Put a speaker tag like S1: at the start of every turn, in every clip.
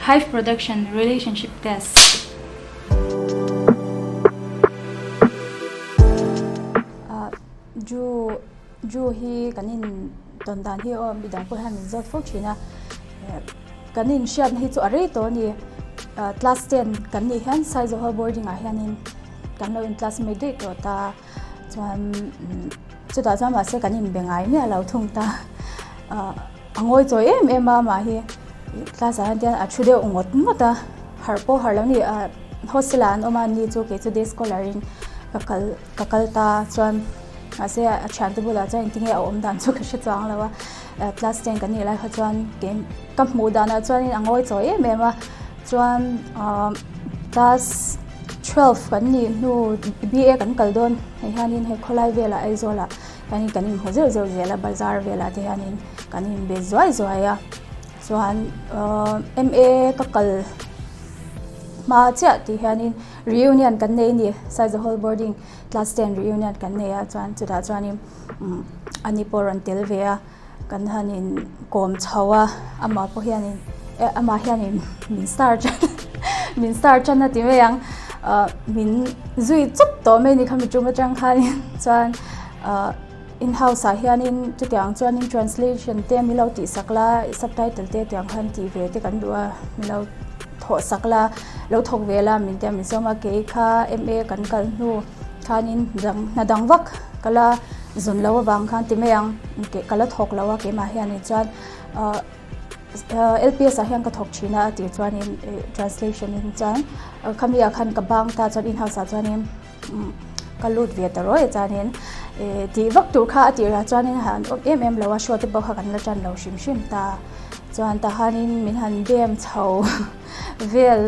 S1: Hive Production Relationship Test.
S2: Ju hi kanin tondan hi o bidang ko han zot fok china kanin shian hi chu are to ni class 10 kan ni han size of boarding a hianin kan lo in class mate to ta chuan chuta chama se kanin bengai me alo thung ta angoi choi em ma hi class a han a thude ungot mata harpo harlani hostelan omani chu ke chu day scholaring kakal ta chuan ase achante bula cha intinge om dan chu ka chang lawa class 10 kan ni lai kha chuan game kam mu dana chuan angoi choi mema chuan class 12 kan ni nu BA kan kaldon hanin he kholai vela aizola kanin hozel zela bazar vela te hanin kanin be zoi ya chuan MA ka kal ma cha ti hanin reunion kan nei ni size whole boarding class 10 reunion kan nei a chuan chuda chuanin ani poron telvea kan hanin kom chawa ama po hianin ama hianin min star chana ti me yang min zui chup to me ni khami chuma chang khanin chuan in house a hianin chutiang chuanin translation te milo ti sakla subtitle te tiang khan ti ve te kan dua milo tho sakla lo thok vela min te min soma ke kha MA kan kal nu khanin nadang wak kala zon lawa bang khan ti me yang ke kala thok lawa ke ma hian chuan LPS a hian ka thok china ti chuanin translation in chuan khamia khan ka bang ta chuan in house a chuanin kalut ve ta roi chuanin ti vak tur kha ati ra chuanin han lawa shot te bo kha kan la chan lo shim ta chuan ta hanin min han dem chho vel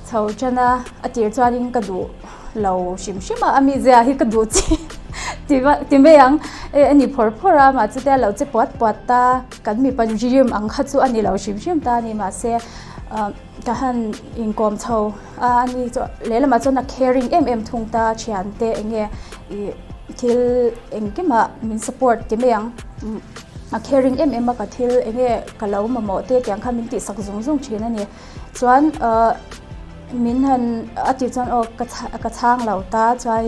S2: chho chana ati chuanin ka du lo shim a ami zia hi ka du chi ti me yang ani phora ma chu te lo che pot ta kan mi pan jim ang kha chu ani lo shim ta ni ma se ka han income chho ani chu lela ma chu na caring thung ta chian te enge thil engke ma min support ti me yang a caring ma ka thil enge kalo ma mo te tyang kha min ti sak zung china ni chuan min han ati chuan ka chang lo ta chuan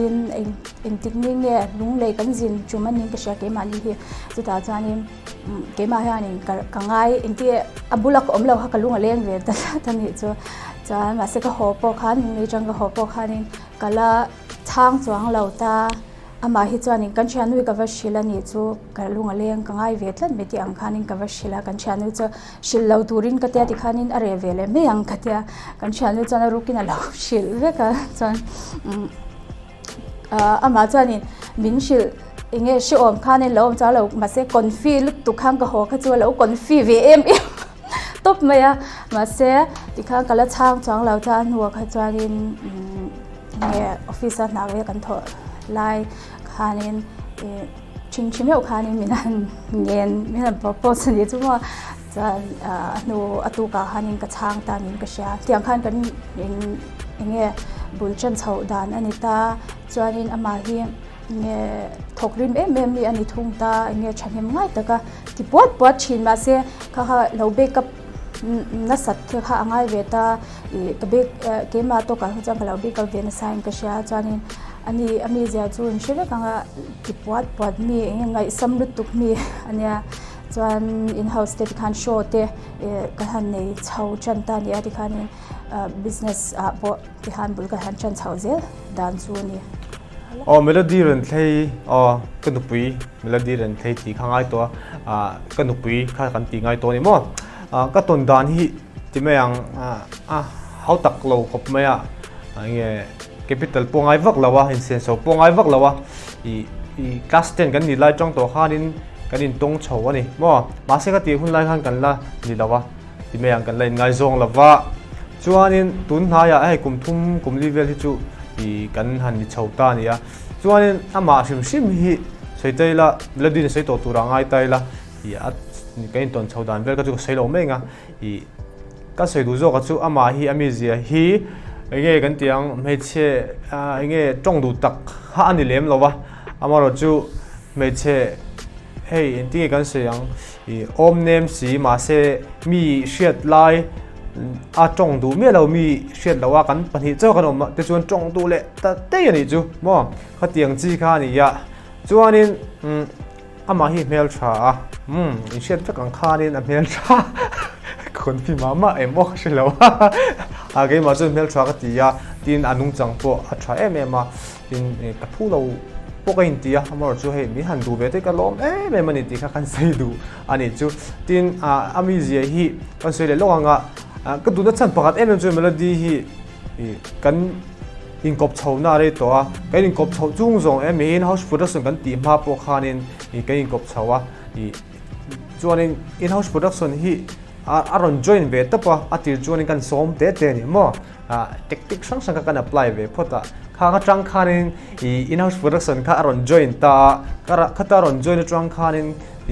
S2: in tikning ne lung le kan jin chumani ka sha ke mani hi chuta chuanin ke ma hianin ka ngai inti abulak omlo ha kalunga leng ve ta thani chu chuan ma se ka hopo khan ni chang ka hopo khanin kala chang chuang lo ta ama hi chuanin kan chanui ka vashila ni chu kalunga leng ka ngai ve tlan meti ang khanin ka vashila kan chanui chu shil lo turin ka te ti khanin are vele me ang khatia kan chanui chana rukina lo shil ve ka chuan ama chuanin min shil inge shi om khanin lo cha lo ma se confi lut tu khang ka ho kha chu lo confi vm top maya ma se ti khang kala chang chang lo cha nuwa kha chuanin nge office na ve kan tho lai khanin chimeo khanin minan propose ni chuma chan no atuka khanin ka chang ta min ka sha tiang khan kan inge bulchan chho dan anita chuanin ama hi nge thokrim mi ani thung ta nge chanem ngai taka ti pot chin ma se kha lo backup na sat the kha angai veta ka be ke ma to ka chang lo backup ve na sign ka sha chuanin ani ami zia chun shele kanga tipwat mi ngai samlut tuk mi ania chuan in house te khan show te ka han nei chho chan ta ni ati khanin business bo ti han bul ka han chan chho zel dan chu ni
S3: melody ren thei kanupui melody ren thei ti khangai to kanupui kha kan ti ngai to ni mo ka ton dan hi ti me yang how tak lo khop me ya nge capital pongai vak lawa in sense of pongai vak lawa i class 10 kan ni lai chong to khanin kanin tong chho ani mo ma se ka ti hun lai khan kan la ni lawa ti me yang kan lai ngai zong lawa chuanin tun na ya ai kum thum kum level hi chu i kan han ni chho ta ni ya chuanin ama sim hi sei la melody ni sei to tu rangai tai la i at ni kain ton chho dan vel ka chu sei lo me nga i ka sei du zo ka chu ama hi ami zia hi nge kan tiang meche nge tong du tak ha ani lem lowa amaro chu meche hey inti kan se yang i om nem si ma se mi shiat lai trong đủ mía lâu mi xuyên lâu cắn bản hít cho cái nó mà để chuan trong đủ lệ ta tê này chú mò khát tiếng chi kha này ya chuan nên mà hi mail trà xuyên chắc càng kha nên mail tràคนพี่มาม่าเอ็มบอกใช่แล้วcái mà chuan mail trà cái gì ya tin anh nung chẳng po trà em mà tin cái thu lâuพวกอินเดียมาเราช่วยมีหันดูเบต้ก็ล้มแม่มันอินเดียกันใส่ดูอันนี้จู่ทีนอามิเซียฮีกันสวยเลยลงก็ดูนั่นฉันประกาศมันช่วยเมโลดี้ฮีกันอินกบเช่าหน้าเลยตัวกันอินกบเช่าจุงซงมีอินเฮาส์โปรดักชั่นกันตีมาพวกขานินกันอินกบเช่าจวนอินเฮาส์โปรดักชั่นฮีอารอนจอยน์เวทปะติจวนกันซ้อมเตะนี่มั้งเทคนิคสังกันอัพพลายเวพอตาข้าจังขานินin-house production ข้าอารอนจอยน์ตาข้าตาอารอนจอยน์จังขานิน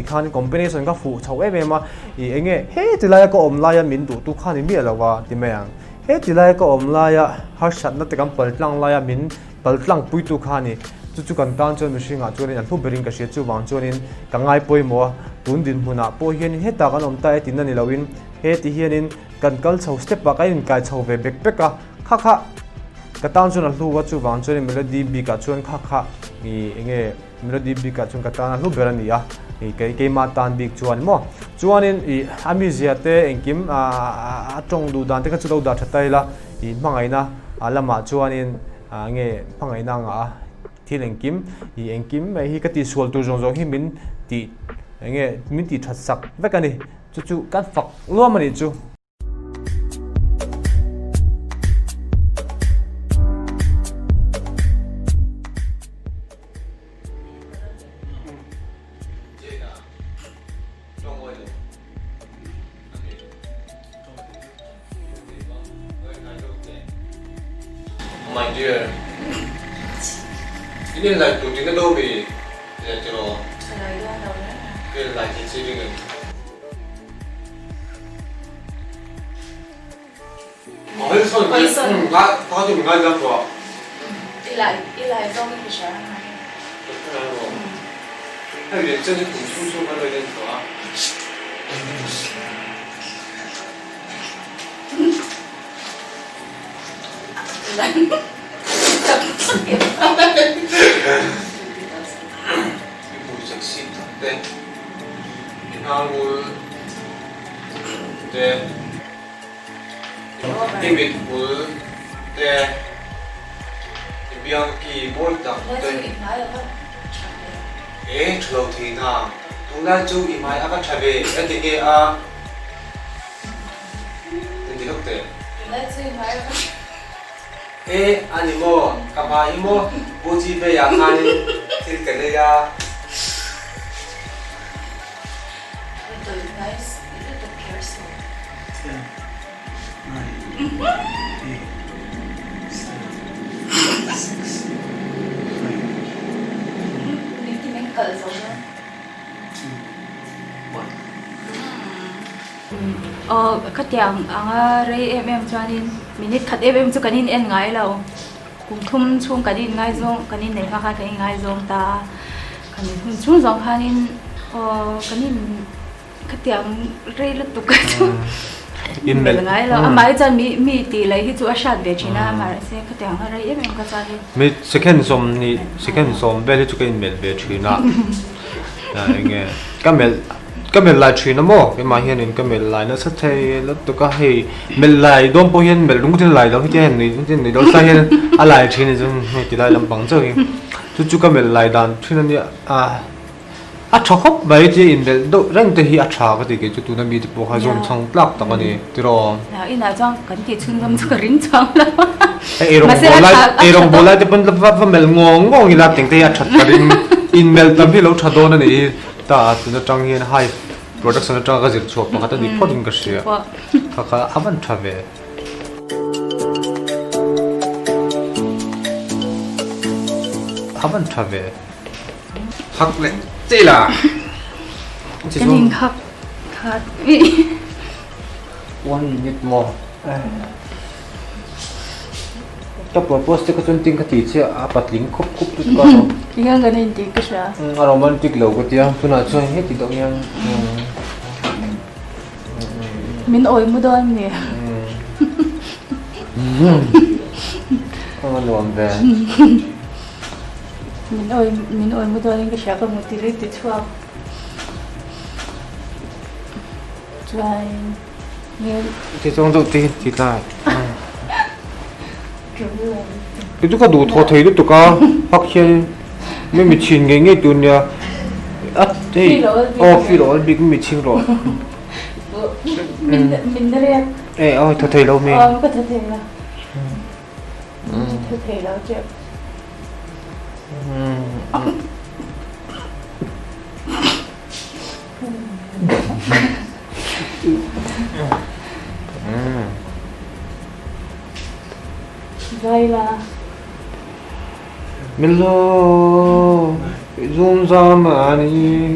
S3: ขานิน combination ข้าฟูเช่ามาเงี้ยเฮ้ที่ไรก็อมลายมินดูตุขานินมีอะไรวะที่ไม่ยังเฮ้ที่ไรก็อมลายหาชัดนัดกันเปิดลังลายมินเปิดลังปุยตุขานิจู่ๆกันตานจนมิชิงจวนอันผู้บริงกับเสียจู่วางจวนกังไงป่วยมัวตุนดินหุนาป่วยเฮียนเฮตากันอมตายตินนั่นนี่เราวินเฮที่เฮียนินกันกัลเช่าสเต็ปปากไอ้นินกายเช่าเวเบกเบกข้ากระตันชวนลูกว่าจู่วางชวนเมโลดี้บีกับชวนข้ามีเงี้ยเมโลดี้บีกับชวนกระตันลูกเบรนี่เกมาตันบีกชวนมั้งชวนนี่อามิเซียเตเองกิมจงดูดันที่เขาจะดูดัชไตละพังไงนะละมาชวนนี่เงี้ยพังไงนะที่เองกิมฮีก็ตีสวลตัวจงฮีมินตีเงี้ยมินตีชัดสักเวกันนี่จู่ๆกันฝักล้วนมันนี่จู่
S4: My dear, ini like tu tinggal dua bi, ya cero. Ke like ini sih dengan. Oh, itu soalnya, kau tu mengajar jam berapa?
S1: Ilai dong ni bisa.
S4: Betul. Hai, dia jadi khusus kalau dia tu Ibu seksi deh, inalul deh, timid bul deh, biang keyboard tak deh. Kalau tidak, tunggu jauh imai akan cabai, jadi jadi deh. Ani mo, kapai mo, buji be ya kan, til kene ya.
S1: Nice, little careful.
S5: 9, 8, 7, 6, 5,
S1: Ini timing kalau
S5: 2, 1.
S1: khát tiếng ang ray em cho nên minute khát em cho cái nên em ngay lâu cùng thum chung cái nên ngay zong cái nên này khát cái ngay zong ta cái nên thum chung zong cái nên cái nên khát tiếng ray lúc tục cái chung
S3: in
S1: mel ngay lâu mà giờ mi tì lấy cái chỗ sát về China mà sẽ khát tiếng ray em cái cho nên
S3: mi second som về chỗ cái in về China nghe cái mel lại chuyện nào cái mà hiện cái mel lại nó sẽ thấy nó tụi cái hay mel lại đom po hiện mel đúng cái lại đó cái này đó sai hiện lại chuyện này chúng thì lại làm bằng chơi chú cái mel lại đàn chuyện này chọc hấp vậy chứ in mel đâu răng tới hi chọc cái gì chú tụi nó bị bộ hai dùng trong lắc tao cái này từ đó
S1: in là trong cái gì chung gam cho cái ring trong là
S3: erong bolai thì pun lepas mel ngong ilat tiếng tây chặt cái in mel tapi lâu chặt đó này ta tụi trong hiện high production trong cái gì chụp mà ta đi phốt những cái gì cả avan chave hắc lệ thế là
S1: cái nên khát
S3: one minute more cái propose cái chuyện tiếng cái gì chứ apat link khúc khúc chút có
S2: Ingat kan ini kisah.
S3: romantic lâu cái tiếng tu nào chơi hết thì đâu nhang
S2: Min oi muda ni.
S3: Ang nuam ve.
S1: Min oi mu doing ka siya ka motivate to chuak. Try me
S3: Ti chong do ti ta. Cái chú có đủ thọ thấy được cả học chơi mấy mình chín nghe tụi nhà đây phi rồi bị mình chín rồi
S1: mình đây à.
S3: ê thọ thấy lâu mình
S1: Có thể là. Thể là chứ. Vậy là
S3: mình lo zoom ra mà đi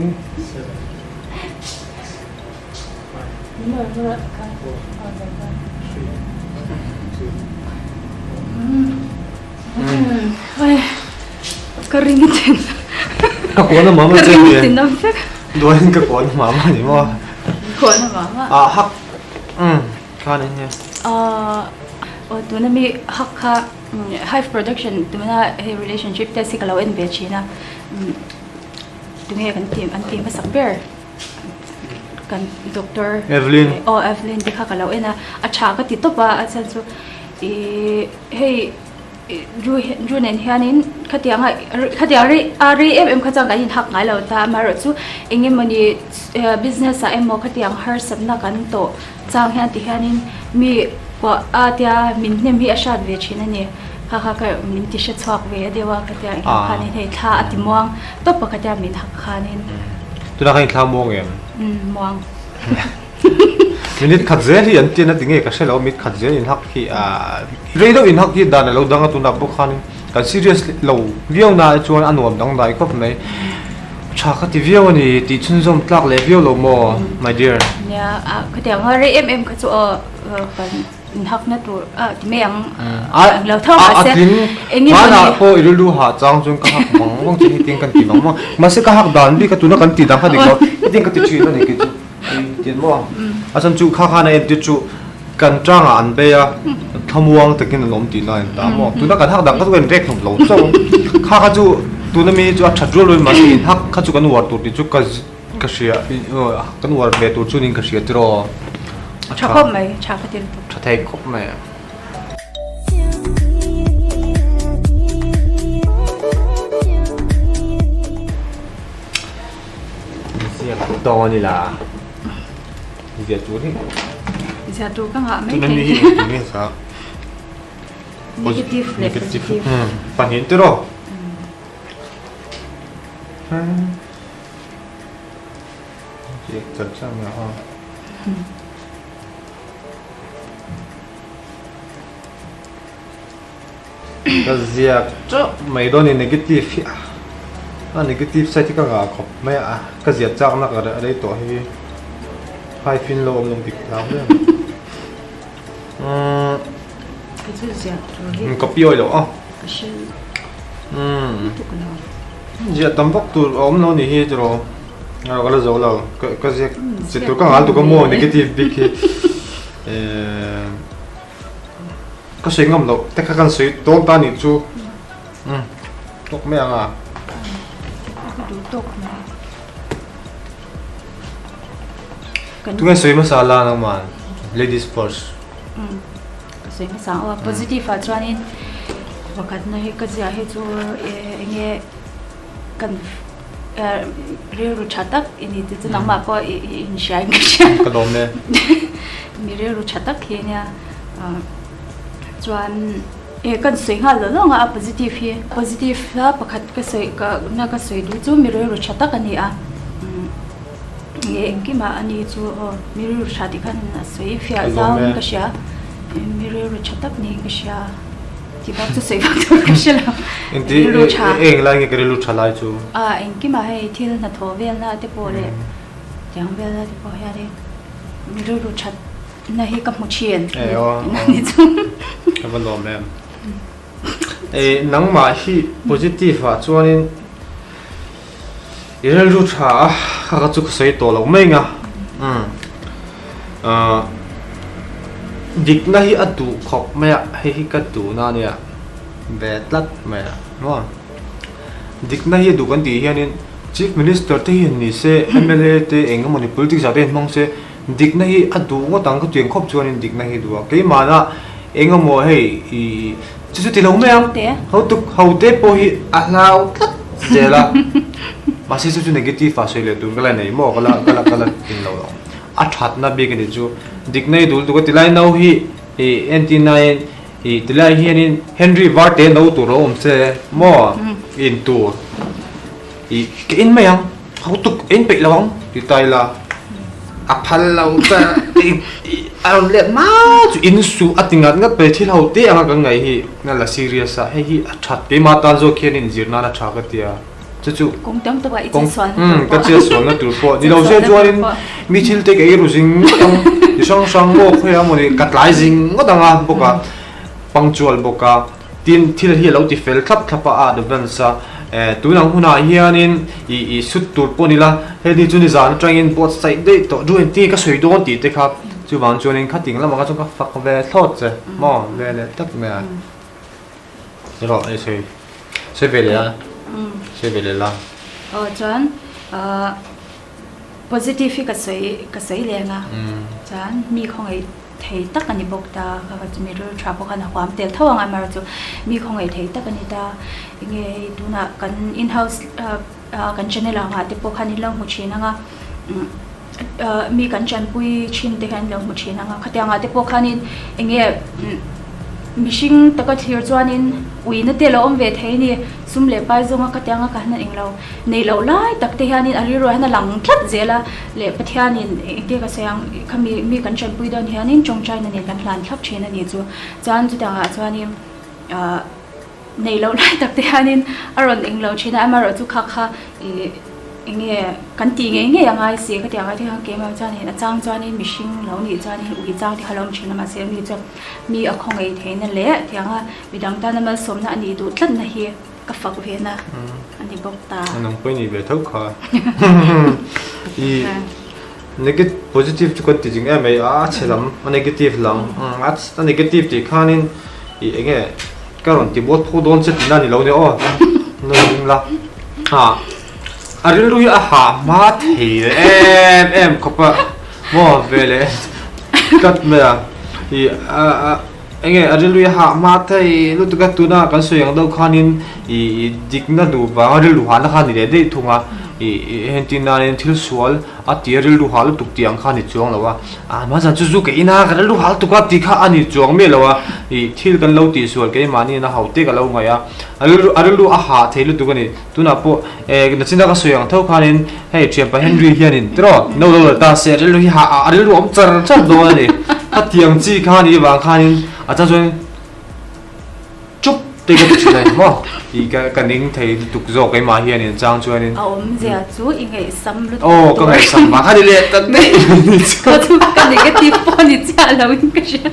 S1: keringetan.
S3: Kakuha mama
S1: Keringetan na siya.
S3: doon kakuha mama ni mo
S1: Kuha na mama.
S3: hak kanin niya
S1: Tu na mi hakka hive production tu na relationship ta si kalawin be China. Tu nga kan team masak bear. Kan doctor
S3: Evelyn
S1: Evelyn di ka kalawin na at saka tito pa at san so hey ru nen hianin khatiang ari em khachang kan hak ngai lo ta maro chu engem mani business a emo khatiang har sabna kan to chang hian ti hianin mi ko atia min nem hi ashat ve china ni ha ka min ti she chwak ve dewa khatiang khanin hei tha atimuang to pa khatia min hak khanin
S3: tu na kain thamong em
S1: muang
S3: minit khadzel hi anti na tinge ka shelo mit khadzel in hak hi reido in hak hi dan lo danga tu na bu khan kan seriously lo viau na chuan anuam dang dai khop mai cha kha ti viau ni ti chun zom tlak le viau lo mo my dear
S1: nya khatiang hari em kha chu kan hak na tu ti meang lo thau ma se engim
S3: mana po irulu ha chang chung ka hak mang mong chi ting kan ti mang ma se ka hak dan bi ka tu na kan ti dang kha dik lo ting ka ti chi na ni ki chu tin mo asan chu kha kha na ti chu kan trang an be ya thamuang takin lom ti na ta mo tu na kan hak dang ka tu kan rek thum lo so kha kha chu tu na mi chu atha dro lo ma ti hak kha chu kan war tu ti chu ka sia kan war be tu chu ning ka sia ti ro
S1: chakop mai chakatil tu
S3: cha thai khop mai sia ku to ni la dia chu ni
S1: Isa tu ka nga mai
S3: tu na mi ni sa
S1: negative positive
S3: pan hin ti ro chị thật sao mà ha cái gì cho mấy đôi này negative negative sai thì các ngã khóc mấy cái gì chắc nó ở đây tổ hay hai phim lâu ông bị làm đấy
S1: cái thứ gì tu hi
S3: copy rồi đó
S1: cái sự tu ka na
S3: giờ tầm vóc tu ông nó này rồi cái là dấu là cái gì tu các ngã tu có mua negative bị cái có suy ngẫm đâu, tất cả các suy tốt ta nhỉ chú, tốt mấy à,
S1: cái đủ tốt mà
S3: tu nghe suy mà sao là nó mà ladies first,
S1: cái sự mà sao positive cho nên wakat na hi cái gì hay cho nghe cần real chatak ini tu nang ma ko in shine
S3: cái đó nè,
S1: mi real chatak hi nha chuan kan soi nga lo nga positive hi positive la pakhat ka soi ka na ka soi du chu mirror ro chata ka ni a engki ma ani chu mirror chati khan na soi fia zaun ka sha mirror ro chata ni ka sha ti ba chu soi ba ka sha la
S3: inti eng lai cái lu chalai chu,
S1: engki ma hei thil na tho vel na te po le yang vel na te po ya re mirror ro chat na hi ka mu chien ni chu
S3: cái vấn đề em, nắng mà hi positive à, cho nên cái lu cha, các chú soi tổ lâu mấy ngà, dik na hi atu khop me hi ka tu na nia ve tlat me no dik na hi du kan ti hianin chief minister te hin ni se MLA te engamoni politics ate mong se dik na hi atu ngotang ka tueng khop chuanin dik na hi du ke mana engamo hei I chu ti lo me ang how te po hi alau tlat zela masih tu negatif asal le tu kalau ni mo kalau tin lo a that na be ke ju dik nei dul tu ko tilai nau hi NT9 tilai hi ni Henry Varte nau tu ro se mo in tu ke in me yang how tu in pe lawang ti tai la a phal lau ta aron le ma chu in su atingat ngat pe thil ho te anga ka ngai hi na la serious a hi a that ke ma ta zo khen in jirna na tha ka tia chu
S1: cũng tấm tôi vậy
S3: Kong
S1: chỉ xoắn
S3: cái chia xuống là từ phố đi đâu sẽ cho nên mi chil te cái rushing đi sang sang bộ khoe amo ni cắt lại zing ngó đằng à boka punctual boka tin thil hi lo ti fel thap thapa a de ban sa tu nang huna hianin I sut tur ponila he di chuni zan trying in both side de to du en ti ka soi don ti te khap chu wang chuanin khating la ma ka chu ka fak ve thot che mo ve le tak me a ro ai sei ve le a sei ve le la
S1: chọn positive cái sấy liền à chọn mi không ấy thấy tất cả những bậc ta các cái mình rồi trap cái nào quan tiền thâu anh mà rồi mi không ấy thấy tất cả những ta nghe tu na kan in house kan channel là hạt bậc anh lâu một chuyện nga mi kan chan pui chin te han lâu một chuyện nga khát yang hạt bậc anh nghe mishing taka thir chuanin uina te lo om ve theini sumle pai zonga katanga ka hna englo nei lo lai takte hianin ari ro hna lang thlat zela le pathianin te ka sayang khami mi kan chan pui don hianin chongchai na ne kan hlan thlap thina ni chu chan chu tanga chuanin nei lo lai takte hianin aron englo thina amaro chu kha kha nghe kan ti nghe yang ai se ka tiang ai thang ke ma chan he na chang chuanin mishing lo ni chuanin ui chang ti halom thina ma se mi chu mi a khong ei thein le thianga midang ta na ma som na ani du tlat na hi ka fak ve na ani bok ta
S3: nang poi ni ve thau kha I negative positive chu kan ti jing em a chelam negative lang a negative ti khanin I enge karon ti bot phu don che tina ni lo ne o no la ha aril lui a ha ma thei em khopa mo vele kat me I enge aril lui ha ma thei lu tu ka tu na kan so yang do khanin I dikna du ba aril lu han khan ni de de thunga hentina nen thil sual a tiril lu hal tuk tiang khan ni chuang lawa a ma jan chu chu ke ina ka lu hal tu ka ti kha ani chuang me lawa I thil kan lo ti sual ke mani na haute ka lo nga ya aril lu a ha theilu tu kani tuna po na chinda ka soyang thau khanin hei chiam pa Henry hianin tro no lo ta se aril lu ha aril lu om char char do ani a tiang chi khani wa khanin a cha chuan chup te ka chi lai mo I ka ning thei tuk zo kai ma hianin chang chuanin
S1: om zia chu i ngai sam lu
S3: oh ka ngai sam ma khani le tak ne
S1: ko tu ka negative po ni cha lo in ka sha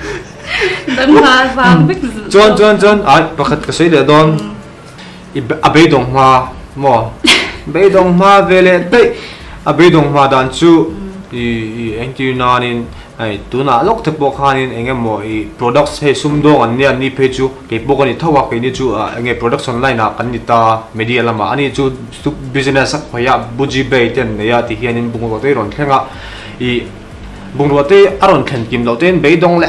S1: dan ha wang bek
S3: chuan ai pakhat ka sei le don a be dong ma mo be dong ma vele te a be dong ma dan chu I engti nanin ai tuna lok te pok hanin enge mo I products he sum dong an ni pe chu ke pok ani thawa ke ni chu enge production line a kan ni ta media lama ani chu business a khoya buji be ten ne ya ti hianin bungo te ron thlenga I bungo te aron thlen kim lo ten be dong le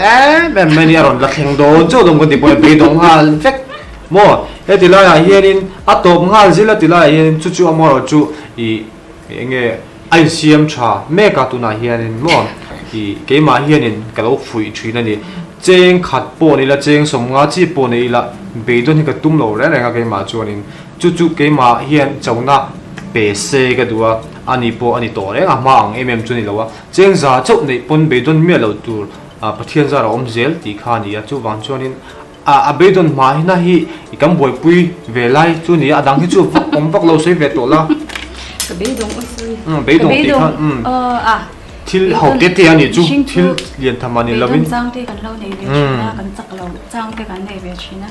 S3: ben meni aron la thleng do chu dong ko ti po be dong hal fek mo e ti la ya hianin atop ngal zila ti la hianin chu amoro chu I enge ICM cha mega tuna hianin mo I ke ma hianin kalo fui thina ni cheng khat po ni la cheng som nga chi po ni la be don hi ka tum lo le nga ke ma chuanin chu ke ma hian chawna pe se ka duwa ani po ani to le ma ang chu ni lawa cheng za chau nei pon be don me lo tur a pathian za ra om zel ti kha ni a chu wang chuanin a be don ma hi na hi ikam boi pui ve lai chu ni a dang hi chu om pak lo sei ve to la
S1: ka be dong usui
S3: be dong ti kha thil hậu tết thì anh chú thil liền tham anh lovin
S1: trang thế kan lo nei ve china kan chak lo trang thế kan nei ve china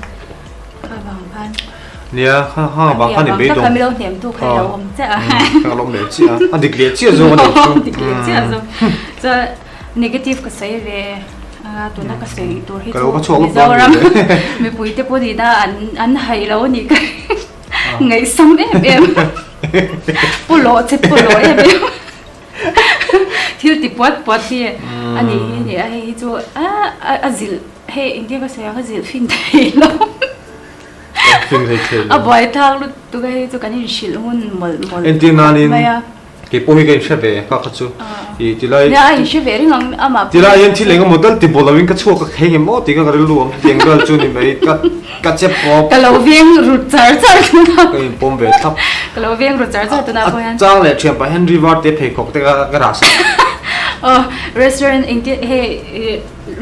S1: ka bang phan
S3: nia ha bang phan ni be dong
S1: ka mi lo nem tu khai lo om cha
S3: ka lom le chi a dik le chi zo ne chu
S1: dik le chi zo so negative ka sai ve ตัวนักเกษตรตัวที่
S3: ก็เราก็ชอบ
S1: มีเจ้ารัมมีปุ๋ยเตปดีนะอันไฮแล้วนี่ก็ไงซ้ำปุโรเจ็บปุโรที่ติปวดที่อันนี้เนี่ยไอ้ตัวจิลเฮ้อินเดียก็เสียก็จิลฟินไทยแล้ว
S3: ฟินไทยเท่
S1: บ่อยทางรู้ตัวก็ตัวกันนี่ชิลหุ่นหมด
S3: เอ็นตีนานินกี่ปุ่ยกันเชฟเอ๋ข้าคัดจูทีไร
S1: เนี่ยไอ้เชฟเอ๋งอ่ะมา
S3: ทีไรยันที่เลี้ยงโมเดลที่บอลวินก็ชัวก็เฮงหมดที่ก็กระดูกเลี้ยงก็จูนี่ไม่ก็เจ็บปวด
S1: ก็เราเวียงรุดจ่ายตัวนั้น
S3: ก็ยังปมเบ็ดทับ
S1: ก็เราเวียงรุดจ่ายตัวนั้นเพราะงั้น
S3: จ้างเลยเชียงไปเฮนรี่วาร์ดเตะเพย์กแต่ก็กระดาษ
S1: restaurant อินเดียเฮ้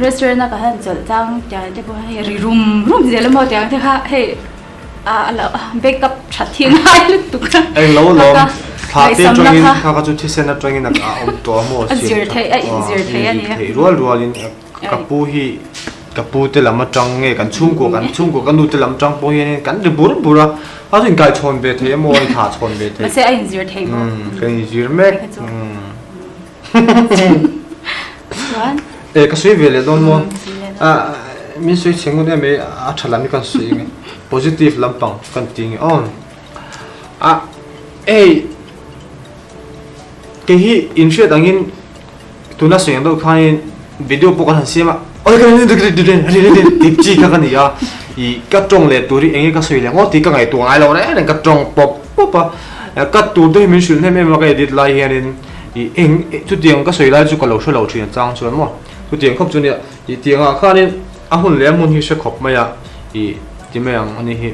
S1: restaurant น่ะก็ฮันจะจ้างจ่ายได้บ่ให้รูมเดี๋ยวเราหมดอย่างที่ค่ะเฮ้แล้วเบกอัพชัดทิ้งให้ลึกตุก
S3: เอ็งล้มถ้าเตะตรงนี้ข้าก็จะที่เซนตรงนี้นักตัวหมด
S1: สิเจอเทอันนี้
S3: รัวลินกับปูเตลมาจังเงกันชุ่มกูกันดูเตลมาจังปูเฮนี่กันจะบุระเขาถึงการชนเบทเฮมวยถาชนเบทเฮ
S1: ไม่ใช่ไอ้สิเทมั้ง
S3: กันสิเมกก็สวยเวลโดนมั้งมีสวยเชิงกูเนี่ยไม่ฉลาดมีกันสวยไง positive ลำปังกันจริงque hi insured angin tuna seng do khain video pokan hansiama oi kan ni tipchi ka kan ya I ka tong le turi engi ka soi le ngo ti ka ngai tu ngai lo ne ka tong pop pa ka tu de min shul ne me ma ka edit lai hianin I eng tu tiang ka soi lai chu ka lo thlo thin chang chuan mo tu tiang khop chu ni I tianga khanin a hun le mun hi se khop ma ya I ti me ang ani hi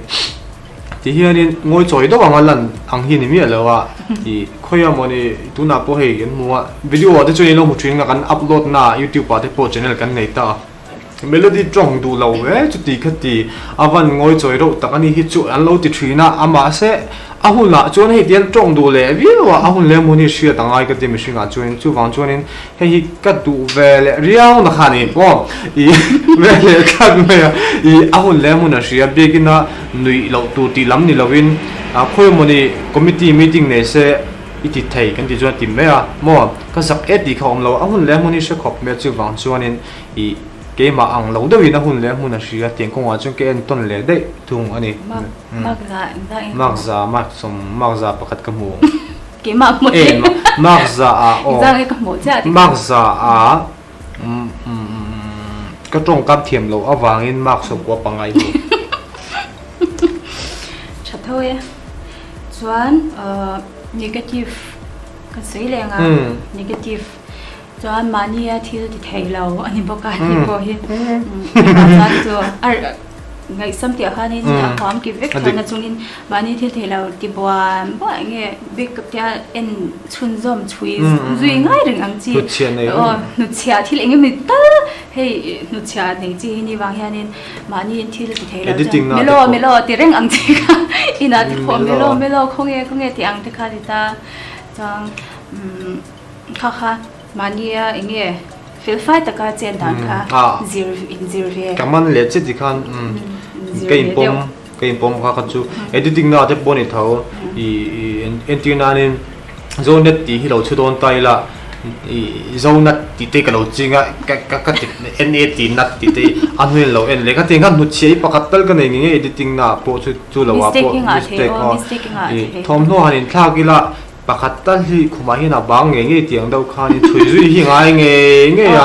S3: ที่เฮียนี่งวยจ่อยต้องวางหลังอังหินมีอะไรวะอีค่อยมันนี่ตัวน่าพอเห็นมัววิดีโอที่ช่วยเราหมดช่วยกันอัพโหลดหน้า YouTube ไปที่โปรช่องกันไหนตาเมโลดี้จ้องดูเราจุดที่คดีอาวันงวยจ่อยเราแต่กันนี่ฮิตจุอันเราติดช่วยนะอามาเสอาหุ่นละจวนให้เดียนจ้องดูเลยวิวว่าอาหุ่นเลยมันนี่เชื่อต่างไงก็เดี๋ยวไม่เชื่อจวนจู่ฟังจวนนี่ให้ฮิกัดดูเวลเรียวนะขันนี่ก็อีเวลกัดไม่อีอาหุ่นเลยมันน่ะเชื่อเบกินนะหนุ่ยเราตัวตีล้ำนี่เราวินค่อยมันนี่คอมมิตี้มีติ้งเนี่ยเสอีที่ไทยกันที่จวนติมไม่มั่วก็สักดีเขาเราอาหุ่นเลยมันนี่เชื่อขอบเมื่อจู่ฟังจวนนี่อีเกมาอังเราเดี๋ยวนะหุ่นเลยมันน่ะเชื่อเตียงคงว่าจนเกณฑ์ต้นเลยได้ทุ่งอันนี้มักซาประคัดกมู
S1: เกมาหมด
S3: มักซามักซาก็ตรงกับเทียมเราเอาวางอินมักสกว่าปังไงดู
S1: ชัดเท่าไหร่ส่วน negative ก็สวยแรงnegativeจวนมานี่ที่ไทยเราอันนี้บอกกันที่บอกเห็นอาจารย์ตัวไงสัมเดียค่ะนี่ถ้าความคิดเวกตอนนั้นช่วงนี้มานี่ที่ไทยเราที่บอกว่าไงเวกกับที่เอ็นชุนจอมช่วยช่วยง่ายเรื่องอังจีนุชเชียที่เองมีตาเฮ้ยนุชเชียในจีนี่วางแค่นี้มานี่ที่ไทยเราจะไม่รอที่เรื่องอังจีค่ะอินาที่ผมไม่รอคงเงี้ยที่อังที่ค่ะที่ตาจังค่ะมาเนี่ยอย่างเงี้ยฟิลไฟตะการเจนดันค่ะzero
S3: กับมันเล็ดจิคันเกมปมค่ะคัจจุ editing น่าจะปนอีเท่าเอ็นตีนานินโซนนัดที่เราชุดโดนไตละโซนนัดที่เตะกันเราจริงอ่ะก็ติด NAT นัดที่เตะอันนี้เราเล็กก็เตะกันหุ่นเชี่ยปกติกันเองเงี้ย editing น่ะพอชุดเราว่าพอ mistake ทอมโน่ฮันท่ากีฬาปกติที่คุมาหินาบางเงี้ยเตียงดาวคันช่วยช่วยหิ้งไงเงี้ย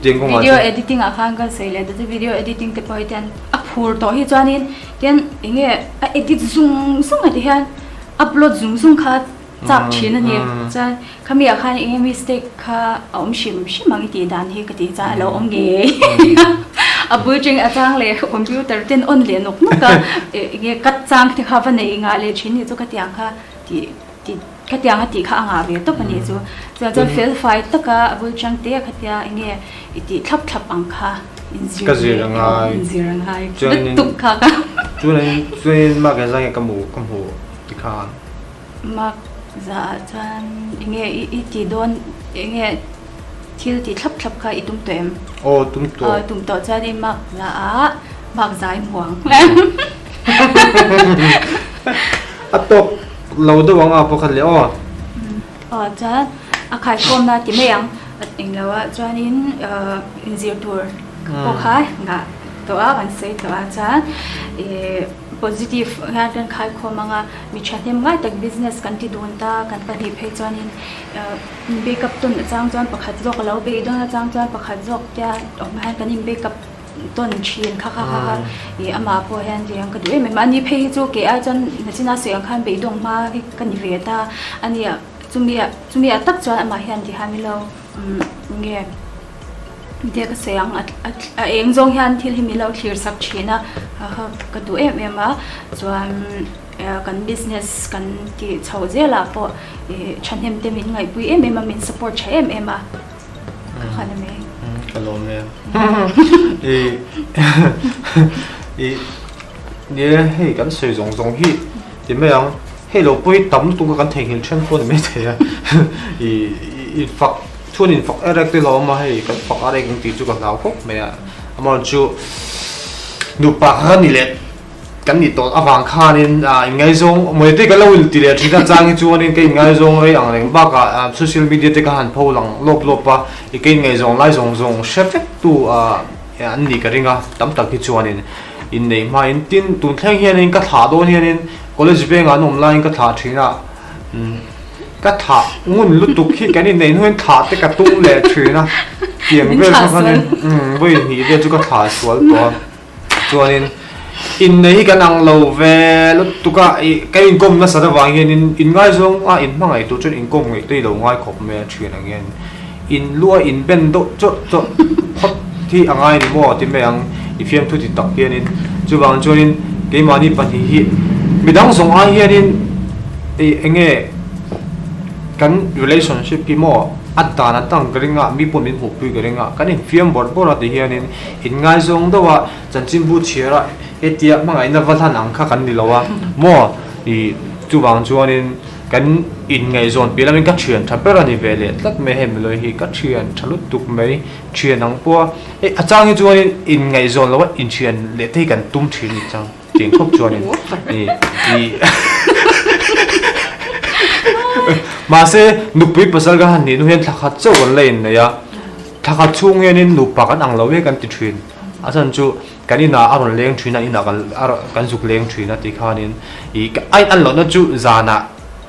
S3: เตียงก็มา
S1: video editing อ่ะข้างก็เสร็จแล้วแต่ video editing แต่พอเตียนอัพโหลดต่อที่จานินเตียนเงี้ยedit zoom อะไรที่ฮะ upload zoom ค่ะจับชิ้นนั่นเองจ้าเขามีอาคารเอง mistake ค่ะอมชิมบางทีด้านที่ก็ดีจ้าเราอมเงี้ยอ่ะบุจริงอาจารย์เลยคอมพิวเตอร์เตียนออนเลียนนกก็เงี้ยกัดจางที่เขาวันนี้งานเลยชิ้นนี้ก็เตียงค่ะที่ขัดยางตีข้างอาเวตัวปนิจูจะเฟลไฟตัวก็บุญจังเตียขัดยางเงี้ยตีทับอังคาอินซีรังไฮตุกค่ะก็
S3: จวนมากจะยังกมูที่ข้าง
S1: มากจะจันเงี้ยตีโดนเงี้ยที่ตีทับค่ะตุ้มเต็ม
S3: โอ้ตุ้ม
S1: ตัวจะได้มากละมากใจหวง
S3: อัตโตเราต้องวางอาพกันเลย
S1: จะอาคายฟอมนะที่ไม่ยังเองแล้วว่าจวนนี้อินซีทัวร์ พวกเขางะตัวกันใส่ตัวจานpositive งานกันขายของมังมีชั้นที่ง่ายแต่ business กันที่โดนตากันปฏิเพจจานินเบกับต้นจางจานประคัดจอกเราเบดอนจางจานประคัดจอกจะออกมาให้กันนินเบกับต้นชีนค่ะอามาพอเห็นเดียงก็ดูมันนี่เพจจูเกอจนนั่นสิน่าเสียงขันเบดงมากันเวตาอันนี้จุมีตักจานอามาเห็นที่ฮามิเราเงี้ยเดี๋ยวก็เสียงเองจงยันที่มีเราคลียร์สักชีนะก็ดูมาส่วนกัน business กันที่ชาวเจล่ะพอฉันเห็นเต็มยังไงปุ้ยมามี support ใช้มาค่ะนี่มั้ย
S3: ก็ลมเลยเนี่ยให้กัน水中去點樣ให้เราไป抌ตัวกัน停喺窗口裡面睇啊發突然發อะไรที่เรามาให้กัน發อะไรกันตีจุกันเราพวกไม่อะมันจูดูปากกันนี่แหละกันนี่ตัวอวังคานินยังไงซงไม่ได้กันเราตีเลยที่นั่นจ้างให้จูนี่ก็ยังไงซงไอ้อย่างนี้บ้าก็โซเชียลมีเดียที่กันหันพูดหลังลบปะอีกยังไงซงไล่ซงเชฟตัวอันนี้ก็เรื่องตั้มตักที่จูนี่อินเนี่ยมาอินตินตุนแท่งเฮียนี่ก็ถาโดนเฮียนี่ก็เลยจะเป็นงานนุ่มไล่ก็ถาทีน่ะก็ถางุ่นลุตุกขี้กันนี่ในนู้นถาแต่กระตุ้งเลยทีน่ะเกี่ยงเรื่องเขาเนี่ยเว้ยนี่เดี๋ยวจุกถาสวยตัวตัวนี้อินเนี่ยกันอังโลเวลุตุกะไอ้อินกลมน่ะสัตว์วางเฮียนี่อินง่ายซงอินมั่งไอ้ตัวจุดอินกลมไอ้ตัวเราง่ายขบเมียทีนั่งเงี้ยอินลัวอินเป็นโตโตพอที่อ่างไอ้นี่มั่วที่ไม่ยังอีเฟียมทุกที่ตักเฮียนี่จุบางจุดนี่เกี่ยมานี่ปัญหาฮีมีดังส่งไอ้เฮียนี่เองกัน relationship กี่มั่วอัตตาหน้าตั้งกระดิ่งมีปุ่มมีหูปุยกระดิ่งกันนี่เฟียมบอร์ดเราที่เฮียนี่อินง่ายส่งตัวว่าจันจิมบูเชียร์เอติยมั่งไอ้นักวัฒนธรรมข้ากันดีแล้วว่ามั่วจุบางจุดนี่กันอินง่ายส่งปีละมันก็เชื่อทับเปอร์นี่เวลตัดไม่เห็นเลยฮีก็เชื่อทะลุตุกไม่เชื่อนังปัวอาจารย์จุดนี่อินง่ายส่งแล้วว่าอินเชื่อเละที่กันตุ้มเชื่อนี่จังจริงครบจุดนี่มาเสนุบปีภาษากันนี่นุเห็นทักขัดเจ้ากันเลยเนี่ยทักขัดช่วงเงี้ยนี่นุบปากกันอังเราเวกันติดทวินอาจารย์จูกันนี่น่าอารมณ์เลี้ยงทวินนะนี่น่ากันสุกเลี้ยงทวินนะที่ข้านี่ไอ้อันเราเนี่ยจูจานะ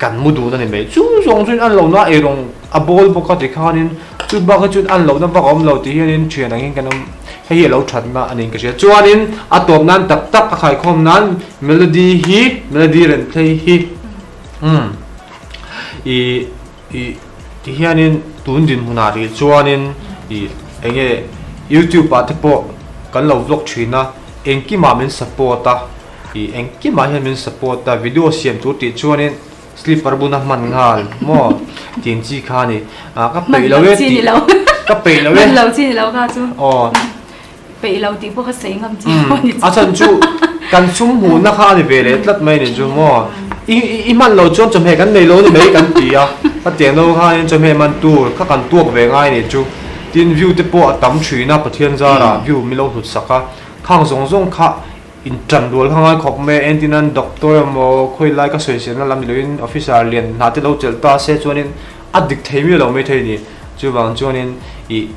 S3: กันมุดูนั่นเองไหมจูส่งทวินอันเราเนี่ยลงอับบอลปกติข้านี่จูบ้าก็จูอันเราเนี่ยบ้าก็เราที่นี่ทวินนั่งกันให้เราชัดมาอันนี้ก็เชื่อจวนนี้อัตบนั้นตักใครคมนั้นเมโลดี้เรนเพลย์ฮีที่เฮียนี่ตุนดินหุนารีจวนนี้เองYouTube ปะที่พอกันเราบล็อกชีนะเองกี่มาเป็นสปอร์ตอ่ะเองกี่มาเห็นเป็นสปอร์ตวิดีโอเสียงตัวติดจวนนี้สลิปปรบุญมันงานมั่วจริงจีข้านี่ก็ไปแล้วเว้ยก็ไปแล้วเว้ย
S1: เราจีเราค่ะจู
S3: อ๋อ
S1: ไปเราตีพวกเขาเสียงคำจี
S3: อาจารย์จูกันชุ่มหูนักข่าวนี่เวเลยตัดไม่เนี่ยจูมั่วอีมันเราจนจมเหกันในโลนี่ไม่กันตีอ่ะถ้าเตียงเราข่าวนี่จมเหมันตัวข้ากันตัวเวง่ายเนี่ยจูดินวิวที่ปวดตั้มชีน่ะประเทศจ้าละวิวมีเราหุดสักข้างส่งข้าอินจันดูข้างไอ้ขอบเมย์เอ็นที่นั่นด็อกเตอร์โมคุยไล่ก็สวยเสียนั่นลำเลียนออฟฟิศเรียนหาที่เราเจอตาเสียจวนนี้อัดดิกเทมิเราไม่เท่านี้จูบางจวนนี้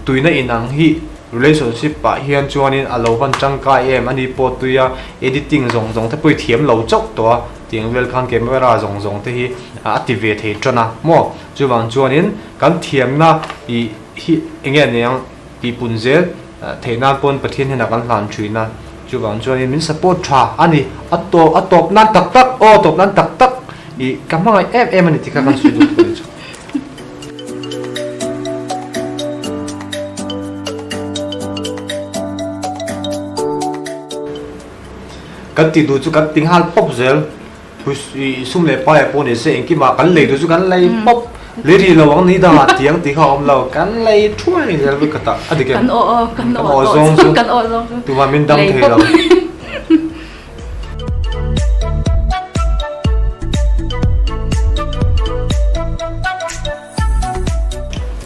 S3: ตุยน่ะอินังฮี relationship ปะเฮียนจวนนี้อารมณ์พันจังกายอันนี้ปวดตัวยา editing ส่งถ้าไปเทียมเราจบตัวเตียงเวลคันเกมเวลาส่งที่ activate ให้จนะมั่วจูบางจวนนี้การเทียมนะเงี้ยเนี่ยปุ่นเจลเทน่าปนประเทศให้นักการหลานช่วยนะจูบางจวนนี้มัน support ชาอันนี้อัตบนั้นตักตบนั้นตักกำลังไอ้มันที่กันช่วยดูกันติดดูจุกันติงฮัลป๊อปเซลผู้สุ่มเล่ไปปนเสียงกี่มากันเลยดูจุกันเลยป๊อปเลยที่เราวังนี้ดาเตียงที่เขาเรากันเลยช่วยเซลวิกตาอะไรกันกันโอซงตัวมันดังเทเรา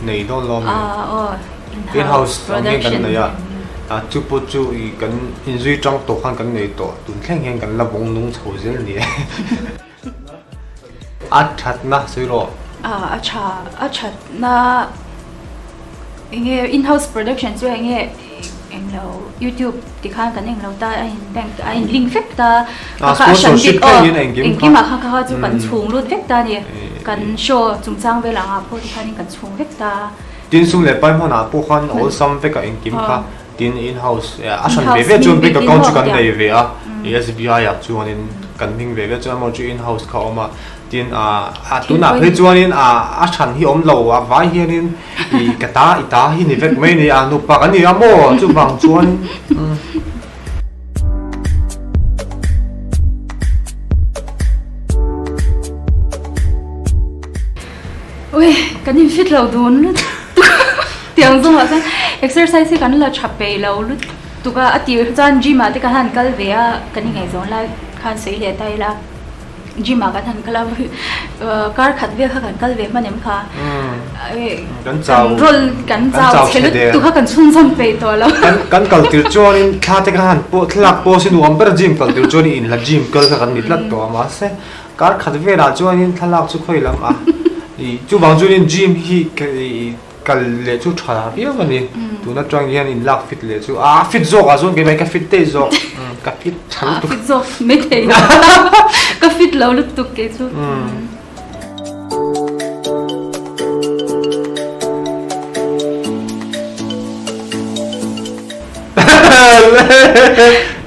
S3: ในโดนลมin house ตรงนี้กันเลยจูปจูกันอินซุยจังตัวขันกันในตัวตุนแข่งกันระบงนุ่งโฉเจลนี่อัดชัดนะสิโร
S1: อัดชัดนะเงี้ย in house production ช่วยเงี้ย em lo YouTube thì khan kan em lo ta ai bank ai link vek ta
S3: sponsorship kan yin
S1: em kim ma kha chu kan chung lut vek ta ni kan show chung chang ve lang a po thì khan kan chung vek ta
S3: tin sum le pai hona po khan all sam ve ka engkim kha tin in house a shan ve ve chon ve ka account chu kan nei ve a SBI ya chuan in kan ning ve ve chuan mo chu in house kha oma tin a tuna he chuan in a shan hi om lo a vai hian in I kata ita hi ni vek mai ni a nu pa kan ni a mo chu bang chuan
S1: ui kan in fit lo dun lut tiang zong a exercise kan la chape lo lut tuka ati chan gym a te ka han kal ve a kan ni ngai zong la khan sei le tai la gym a ka han kala kar khat ve kha kan kal ve manem kha
S3: kan chau
S1: rol kan chau chelu tu kha kan chung sam pe to lo
S3: kan kal tir chuan in kha te ka han po thlak po sin nuam per gym kal tir chuan in la gym kal ka kan nit lat to ma se kar khat ve ra chuan in thlak chu khoi lam a I chu bang chuan in gym hi kal le chu thara riau ani tu na tang hian in lak fit le chu fit zok a zon ke mai ka fit te zok ka fit chhan tu
S1: fit zo me te ka fit lo lut tu ke chu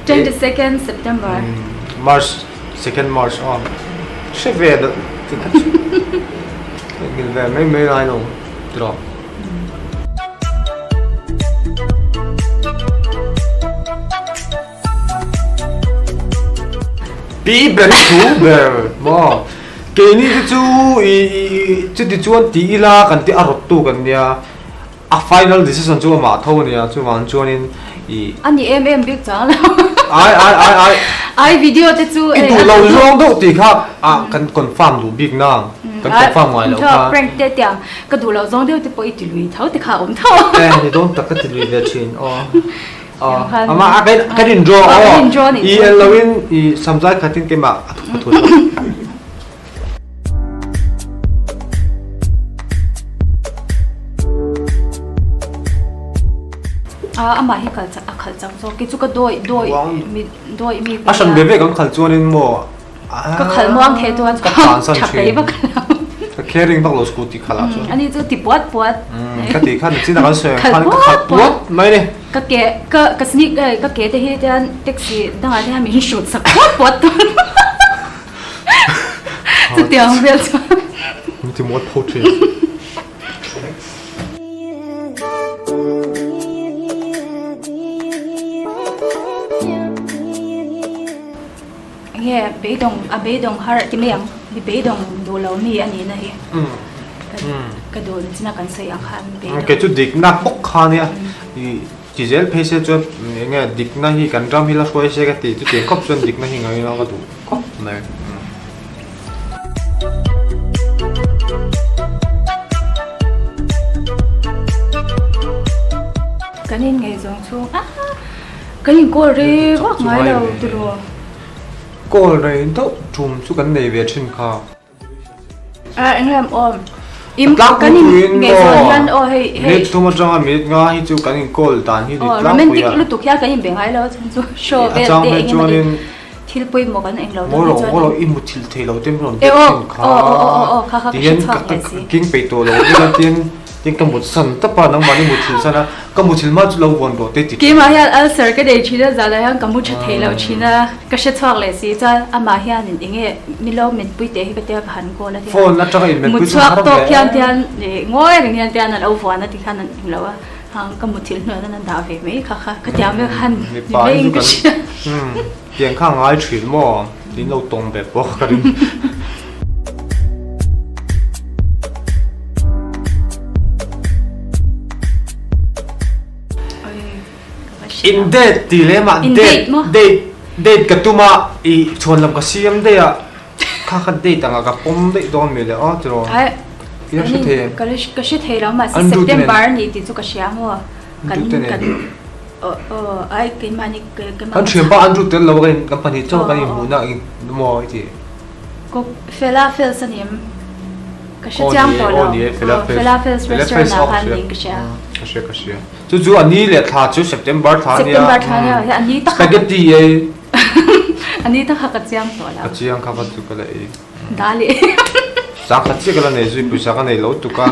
S1: 22nd September.
S3: March 2nd March on. Cheved. May I know. Drop. Be very cool, mo. Kini itu itu cuan tiila kan ti arot tu kan dia. A final decision cuan ma thau ni cuan cuanin I.
S1: Ani big chang.
S3: I
S1: video te chu
S3: itu lau zong do ti kha kan confirm lu big na kan confirm mai lo kha
S1: prank te tiang ka du lau zong de te po I lui thau te kha thau
S3: ni don't tak ti lui de chin ama ka din draw I lowin I samjai khatin ke ma thu
S1: ama hi kal chang so ki chu ka doi mi
S3: asan bebe kan khal chuanin mo
S1: ka khal mo ang the to chapei ba
S3: ka caring bak lo scooty khala chu
S1: ani chu ti puat
S3: ka ti khan chin ka se khan ka khat puat mai ne
S1: ka sneak ka ke te hi tan taxi dang a mi shoot sak puat to chu tiang vel chu
S3: mi ti mo poetry
S1: nghe bé đồng har cái miệng bị bé đồng đồ lâu mi anh ấy này cái đồ chính là cần xây ăn khan bé
S3: cái chút dik na phúc khan ya chỉ dễ phải sẽ cho nghe dik na hi cần ram hi là coi sẽ cái chút tiền cốc chân dik na hi ngay nó có đủ cốc này
S1: cái nên ngày giống chung cái nhìn cô đi quá ngay đầu từ rồi
S3: cô này đâu chùm số cái này về trên kha
S1: anh em im cái nhìn ngày giống anh hey
S3: nét thu mà trang mi nga hi chu cái nhìn cô tan hi
S1: dik lắm romantic lúc tục kia cái nhìn bên ngay lâu chung show về để anh thil poi mo kan eng lo
S3: mo im mu thil thei lo tem ron
S1: kha
S3: tien king pe to lo tien kam mut san ta pa nang mani mut thil sana kam mut thil ma chu lo won ro te ti
S1: ke ma hian ulcer ka dei china za la yang kam mu cha thei lo china ka she chok le si cha ama hian in inge mi lo min pui te hi ka te ka han ko la
S3: phone na cha in men
S1: pui chu to pian tian ngoi ring hian tian na lo fo na ti khan an lo a hang kam mu thil no na da ve me kha ka tiam me han
S3: ni ka tiang khang ngai thil mo tin lo tong be po ka rin in date dilemma date katuma I chon lam ka siam de ya kha kha date anga ka pom de don me le a tro
S1: ai
S3: ya she the
S1: ka she the la ma September ni ti chu ka siam ho kan ai cái mani cái
S3: kan thiam ba andrew tel lo kan company cho kan mu na mo ti
S1: ko falafel sanim ka she jam to lo falafel restaurant na kan ni ka
S3: ka sia chu ani le tha chu September tha nia
S1: September tha nia an ni ta
S3: spaghetti e
S1: an ni ta kha ka chiang to la
S3: achiang kha ba tu kala e
S1: dali
S3: sa kha chi kala ne zui pu sa ka nei lo tu ka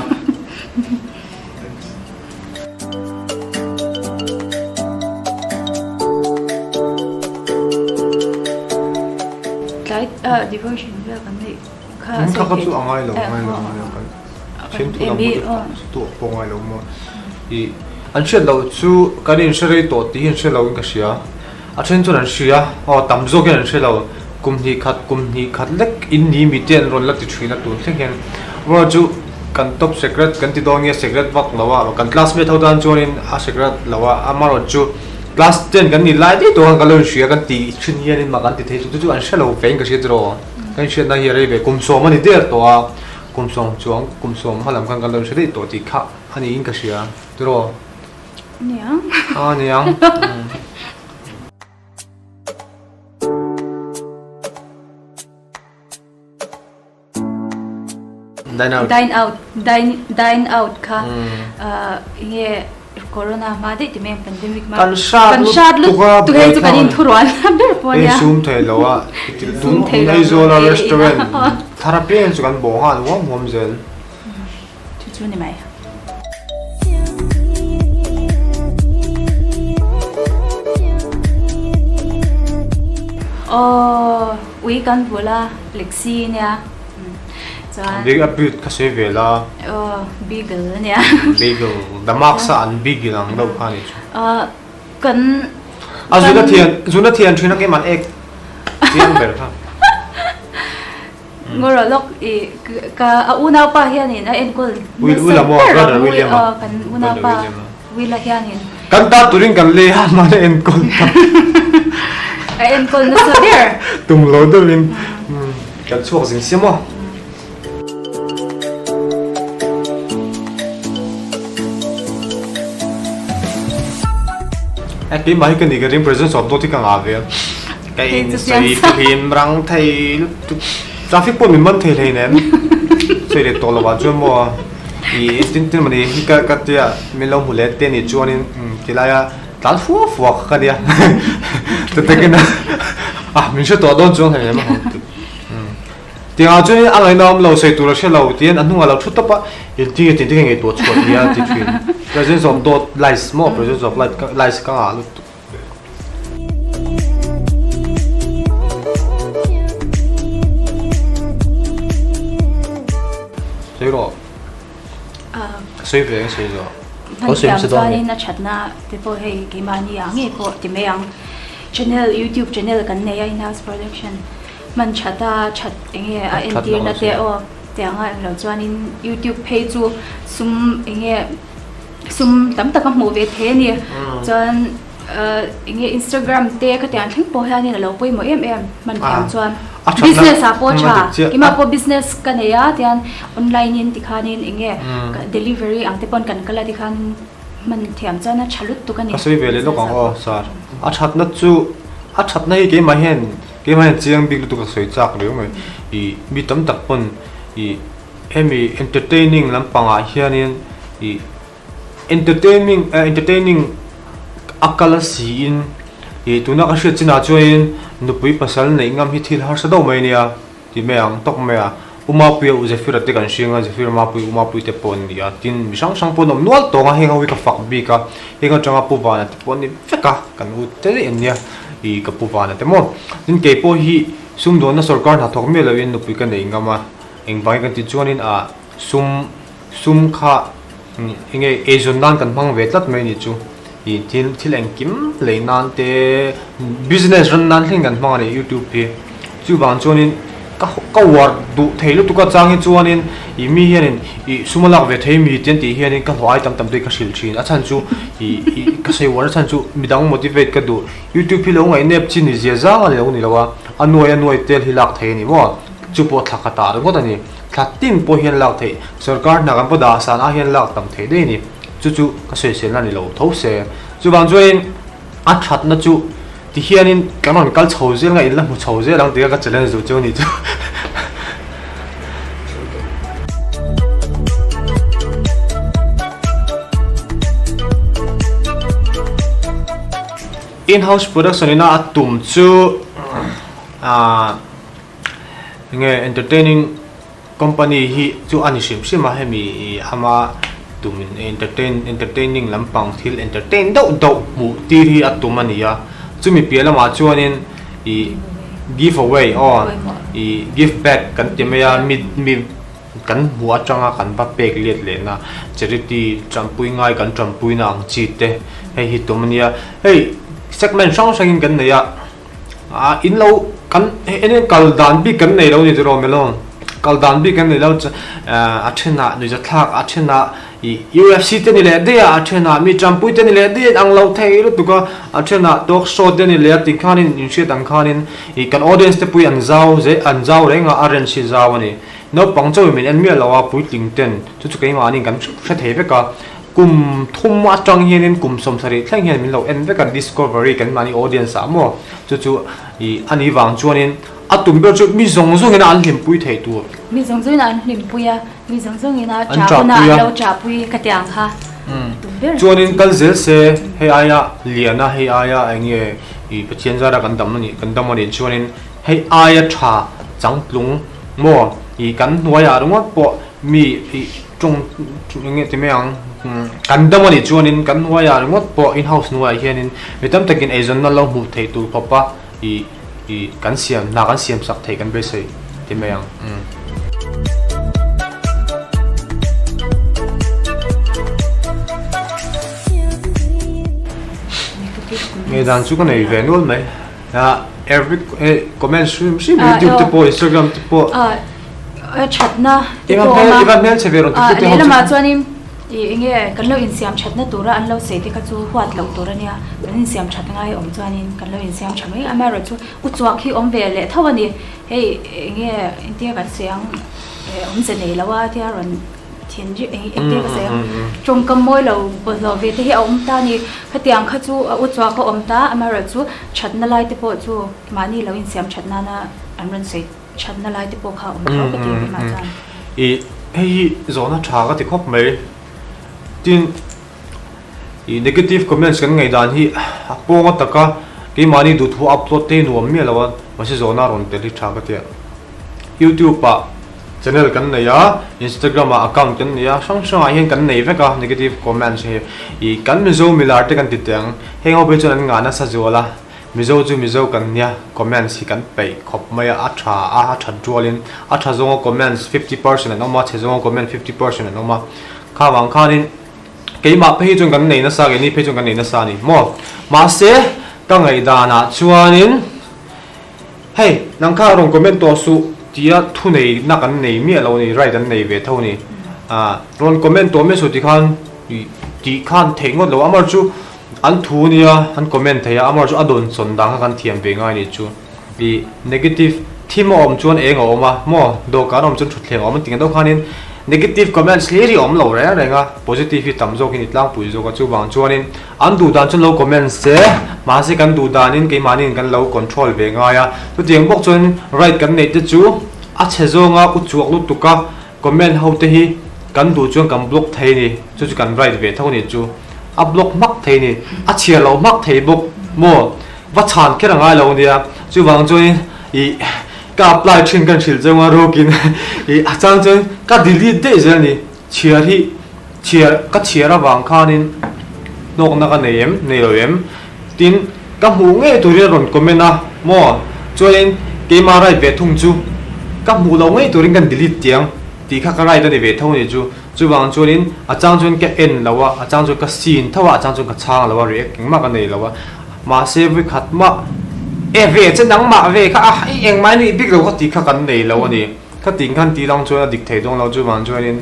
S1: like devotion ve kan nei
S3: kha ka chu angai lo ngai lo kan chen tu
S1: em bi
S3: tu po ngai lo mo I an shet lo chu karin shere to ti hin shere lo ka sia a chen chu an sia o tam zo ke an shere lo kum ni khat lek in ni mi ten ron lak ti thina tu thleng hen wa chu kan top secret kan ti dong ye secret wak lawa kan classmate ho dan chuan in a secret lawa amaro chu class 10 kan ni lai ti to kan lo sia kan ti chin hian in ma kan ti thei chu an shere lo fein ka sia dro kan shet na hi re be kum so mani der to a kum som halam kan lo sia to ti kha ani in ka sia dro
S1: nia
S3: niang
S1: dine out kha nge corona ma de ti mem pandemic ma
S3: kan shat
S1: lu tu he chu kan in thuruan ber po
S3: e
S1: nia
S3: zoom thei lo a
S1: Zoom thei lo.
S3: nei zola restaurant therapy chu kan bo han hom zel
S1: chu ni mai we kan bola lexi nia chuan
S3: big abut ka se vela
S1: beagle nia
S3: bagel damak sa an big lang lo khani chu
S1: kan
S3: zuna thian thina ke man ek tiang ber kha
S1: ngoro lok e ka una pa hianin a enkol
S3: Will mo brother William
S1: kan una pa wila hianin
S3: kan ta turing kan le ha man en kol
S1: a enkol na sa there
S3: tum lo do lin kan chuak jing siamo Aki mai kan ni garing presence of doti kang ave kai sei him rang thai traffic po min man thei thei nen sei le to lo wa chu mo I tin mani ka tia milo hule te ni chuanin tilaya tal fu ka dia te ke na min she to don chuang he ma tia chu ni alai nam lo sei tu lo she lo tien anu lo thu ta pa il ti nge to chu dia ti thin presence of dot lies more presence of lies ka alu sei ro sei ve sei ro
S1: Có xem sự đó nên nó chặt na thì po hay cái mà ni ang ấy po thì mấy ang channel YouTube channel kan này ai house production man chata chat nghe à internet te o te ang lo chuan in YouTube page chu sum nghe sum tam tak mo ve the ni chuan nghe Instagram te ka te an thing po ha ni lo poi mo em man tham chuan business a po cha ki ma po business kan ya tian online in tikhanin enge delivery ang te pon kan kala tikhan man thiam chana chalut tu kan ni
S3: asoi vele lo kang o sar a that na chu a that na ke ma hen chiang big lu tu ka soi chak le mai I mi tam tak pon I emi entertaining lampanga hianin I entertaining akala si in I tuna ka hriat china chuin nupui pasal nei ngam hi thil har sa do mai nia ti meang tok mea uma pui u zefira te kan shinga zefira ma pui te pon dia tin misang sang pon om nual to nga henga wi ka fak bi ka henga changa pu ba na te pon ni feka kan u te en nia I ka pu ba na te mo tin ke po hi sum do na sarkar na thok me lo in nupui ka nei ngama eng bai kan ti chuanin a sum kha enge azon dan kan mang ve tlat mai ni chu I til en kim leinan te business run nan thing kan mang ni YouTube pe chu bang chuanin ka war du theilu tu ka chang hi chuanin I mi hianin I sumalak ve thei mi ten ti hianin ka hwai tam te ka sil thin a chan chu I ka sei war chan chu midang motivate ka du YouTube pi lo ngai nep chin ni zia za le ni lawa anoi tel hi lak thei ni mo chu po thaka ta ro ta ni thlatin po hian lak thei sarkar na kan po da san a hian lak tam thei de ni chu ka sei sel na ni lo tho se chu bang chuin a that na chu ti hianin kanon kal chho zel nga in la mu chho zel lang te ka challenge du chu ni chu in-house production ina atum chu nge entertaining company hi chu ani sim ma hemi ama tumin entertaining lampang thil entertain do mu ti hi atumania chumi piala ma chuanin I giveaway or I give back kan timaya mid kan huwa changa kan ba pek let le na charity champui ngai kan champui na ang chi te hei hi tumania hei segment sangin kan ne ya in lo kan enen kal dan bi kan nei lo ni ro melon kal dan bi kan nei lo athena ni ja thak athena UFC te ni le de athena mi champui te ni le de ang lo thei ru tu ka athena talk show te ni le ti khanin in she dang khanin I kan audience te pui an zau renga aren si zau ani no pangcho min en mi lawa pui ting ten chu chu kai ma ni kan thre thei be ka kum thum ma chang hianin kum som sari thleng hian min lo en ve kan discovery kan mani audience amo chu I ani wang chuanin atum be chu mi zong ina an hlim pui thei tu
S1: mi zong na an hlim puya mi zong ina
S3: An
S1: cha
S3: cha
S1: na
S3: puya.
S1: lo cha pui ka tiang kha
S3: chuanin kan zel se he aya liana he aya ange I pathian zara kan dam ni chuanin he aya tha changplung mo I kan nuaya runga po mi chung nge timeang kan dam ni chuanin kan nuaya runga po in house nuaya hianin mitam takin azon na lo mu thei tu papa I kan siam sak thei kan be sei timeang nghe dan chu kan ei ve nol mai every comment stream YouTube te po Instagram te po
S1: chatna
S3: iban mel che veron te
S1: le ma chuanin inge kan lo in siam chatna tura an lo se te ka chu huat lo tura nia in siam chat ngai om chuanin kan lo in siam chamai ama ro chu u chuak hi om ve le thawani hei inge intia ka siang om se nei lawa tia ron thiên ji intia ka siang trong kam moi lo bo zo ve te hi om ta ni khatiang kha chu u chuak ko om ta ama ro chu chatna lai te po chu mani lo in siam chatna na an ron se chatna lai te po kha om thaw ka ti ma chan
S3: hei zona tha ka ti khop mai tin negative comments kan ngai dan hi ponga taka ke mani du thu upload te nuam mi lawa masi zona ron te li tha ka te YouTube pa channel kan nei ya Instagram account kan nei ya sang a hian kan nei ve ka negative comments he kan mizo milar te kan ti teng hengo be chan nga na sa zola mizo kan nia comments hi kan pei khop mai a tha dualin a tha zongo comments 50% and oma che zongo comment 50% and oma kha wang khanin keima pe chung kan nei na sa ge ni pe chung kan nei na sa ni mo ma se ka ngai da na chuanin hey nang kha rong comment to su tia thu nei na kan nei mi lo ni right an nei ve tho ni ron comment to me su ti khan theingot lo amar chu an thu nia an comment thaya amar chu adon son dang kan thiam ve ngai ni chu bi negative thim om chuan eng oma mo do ka rom chun thuthleng om ting do khanin negative comments leri om lo re renga positive hi tam zo kin itlang pui zo ka chu wang chuanin an du dan chun lo comments se ma se kan du danin ke manin kan lo control ve nga ya tu tiang bok chun right kan nei te chu a che zo nga u chuak lu tuka comment ho te hi kan du chuan kan block thei ni chu kan right ve thau ni chu a block mak thei ni a chia lo mak thei bok mo wa chan ke ranga lo nia chu wang chuin ka apply thin kan thil zonga rokin achang chon ka delete de zel ni chia ra wang khanin nok na ka nei lo em tin ka mu nge tu ri ron comment na mo choin ke ma rai ve thung chu ka mu lo nge tu ring kan delete tiang ti kha ka rai da ni ve thau ni chu wang chonin achang chon ke en lawa achang chon ka sin thawa achang chon ka chang lawa re king ma ka nei lawa ma se vi khat ma về chân nắng mạ về các anh mai này biết đâu có tí các cắn này lâu này các tiếng khăn tí long cho địch thể đông lâu cho bạn cho nên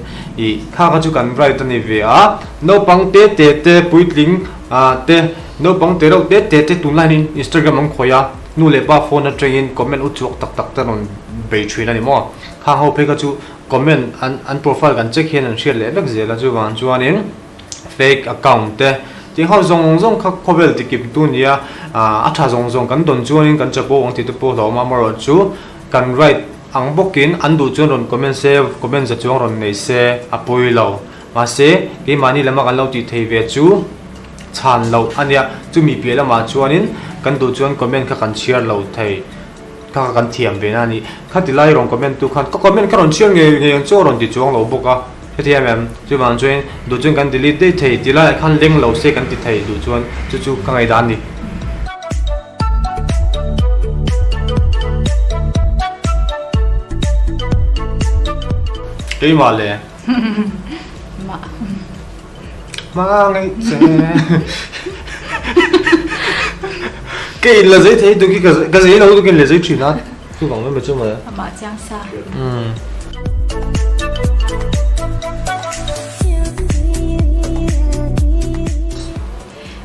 S3: các chú cắn right này về no bằng tê bụi lính tê no bằng tê đâu tê tụi lại in Instagram ông khoya nu lệ ba phone train comment út chuột tắc ta non bị truy này mà các hậu phải các chú comment an profileกันcheck hiện share lệ được gì là cho bạn cho nên fake account tê tiếng họ zong các cover thì kịp tu nia tha zong kan don chuanin kan chapo ong ti tu po lo ma maro chu kan right ang bokin an du chuan ron comment save comment za chuang ron nei se apoi lo ma se ke mani lama kan lo ti thei ve chu chan lo ania chumi pela ma chuanin kan du chuan comment kha kan share lo thei kha kan thiam ve na ni kha ti lai rong comment tu khan ka comment ka ron share nge chu ron ti chuang lo boka thiam em chu wang chuan du chuan kan delete de thei ti lai khan leng lo se kan ti thei du chuan chu ka ngai dan ni cái mà lẽ mà ngay cái là giấy thế tôi cái giấy đâu tôi cái là giấy chuyển á tôi bảo với mà chứ mà
S1: mà chang sa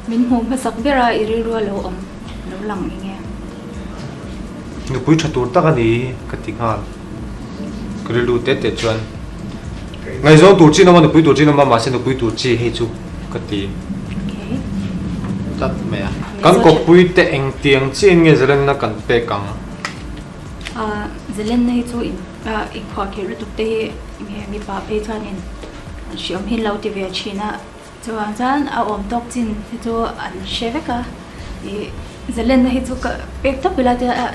S1: mình hùng phải sắc bera iri rua lâu om lâu lặng nghe
S3: người quý chặt tuột tắc anh đi cái tiếng hàn cái lưu tết tết chuan ngày giờ tuột chi nó mà người quý tuột chi nó mà xem người quý tuột chi hay chú cái tiếng tắt mẹ căn có quý tết anh tiếng chi nghe giờ lên nó cần bê căng
S1: giờ lên này chú ít khoa kiểu lúc tê nghe mi bà bê cho nên chỉ om hin lâu thì về China cho anh chán om tóc chín thì cho anh shave cả giờ lên này chú cái bê tóc bây giờ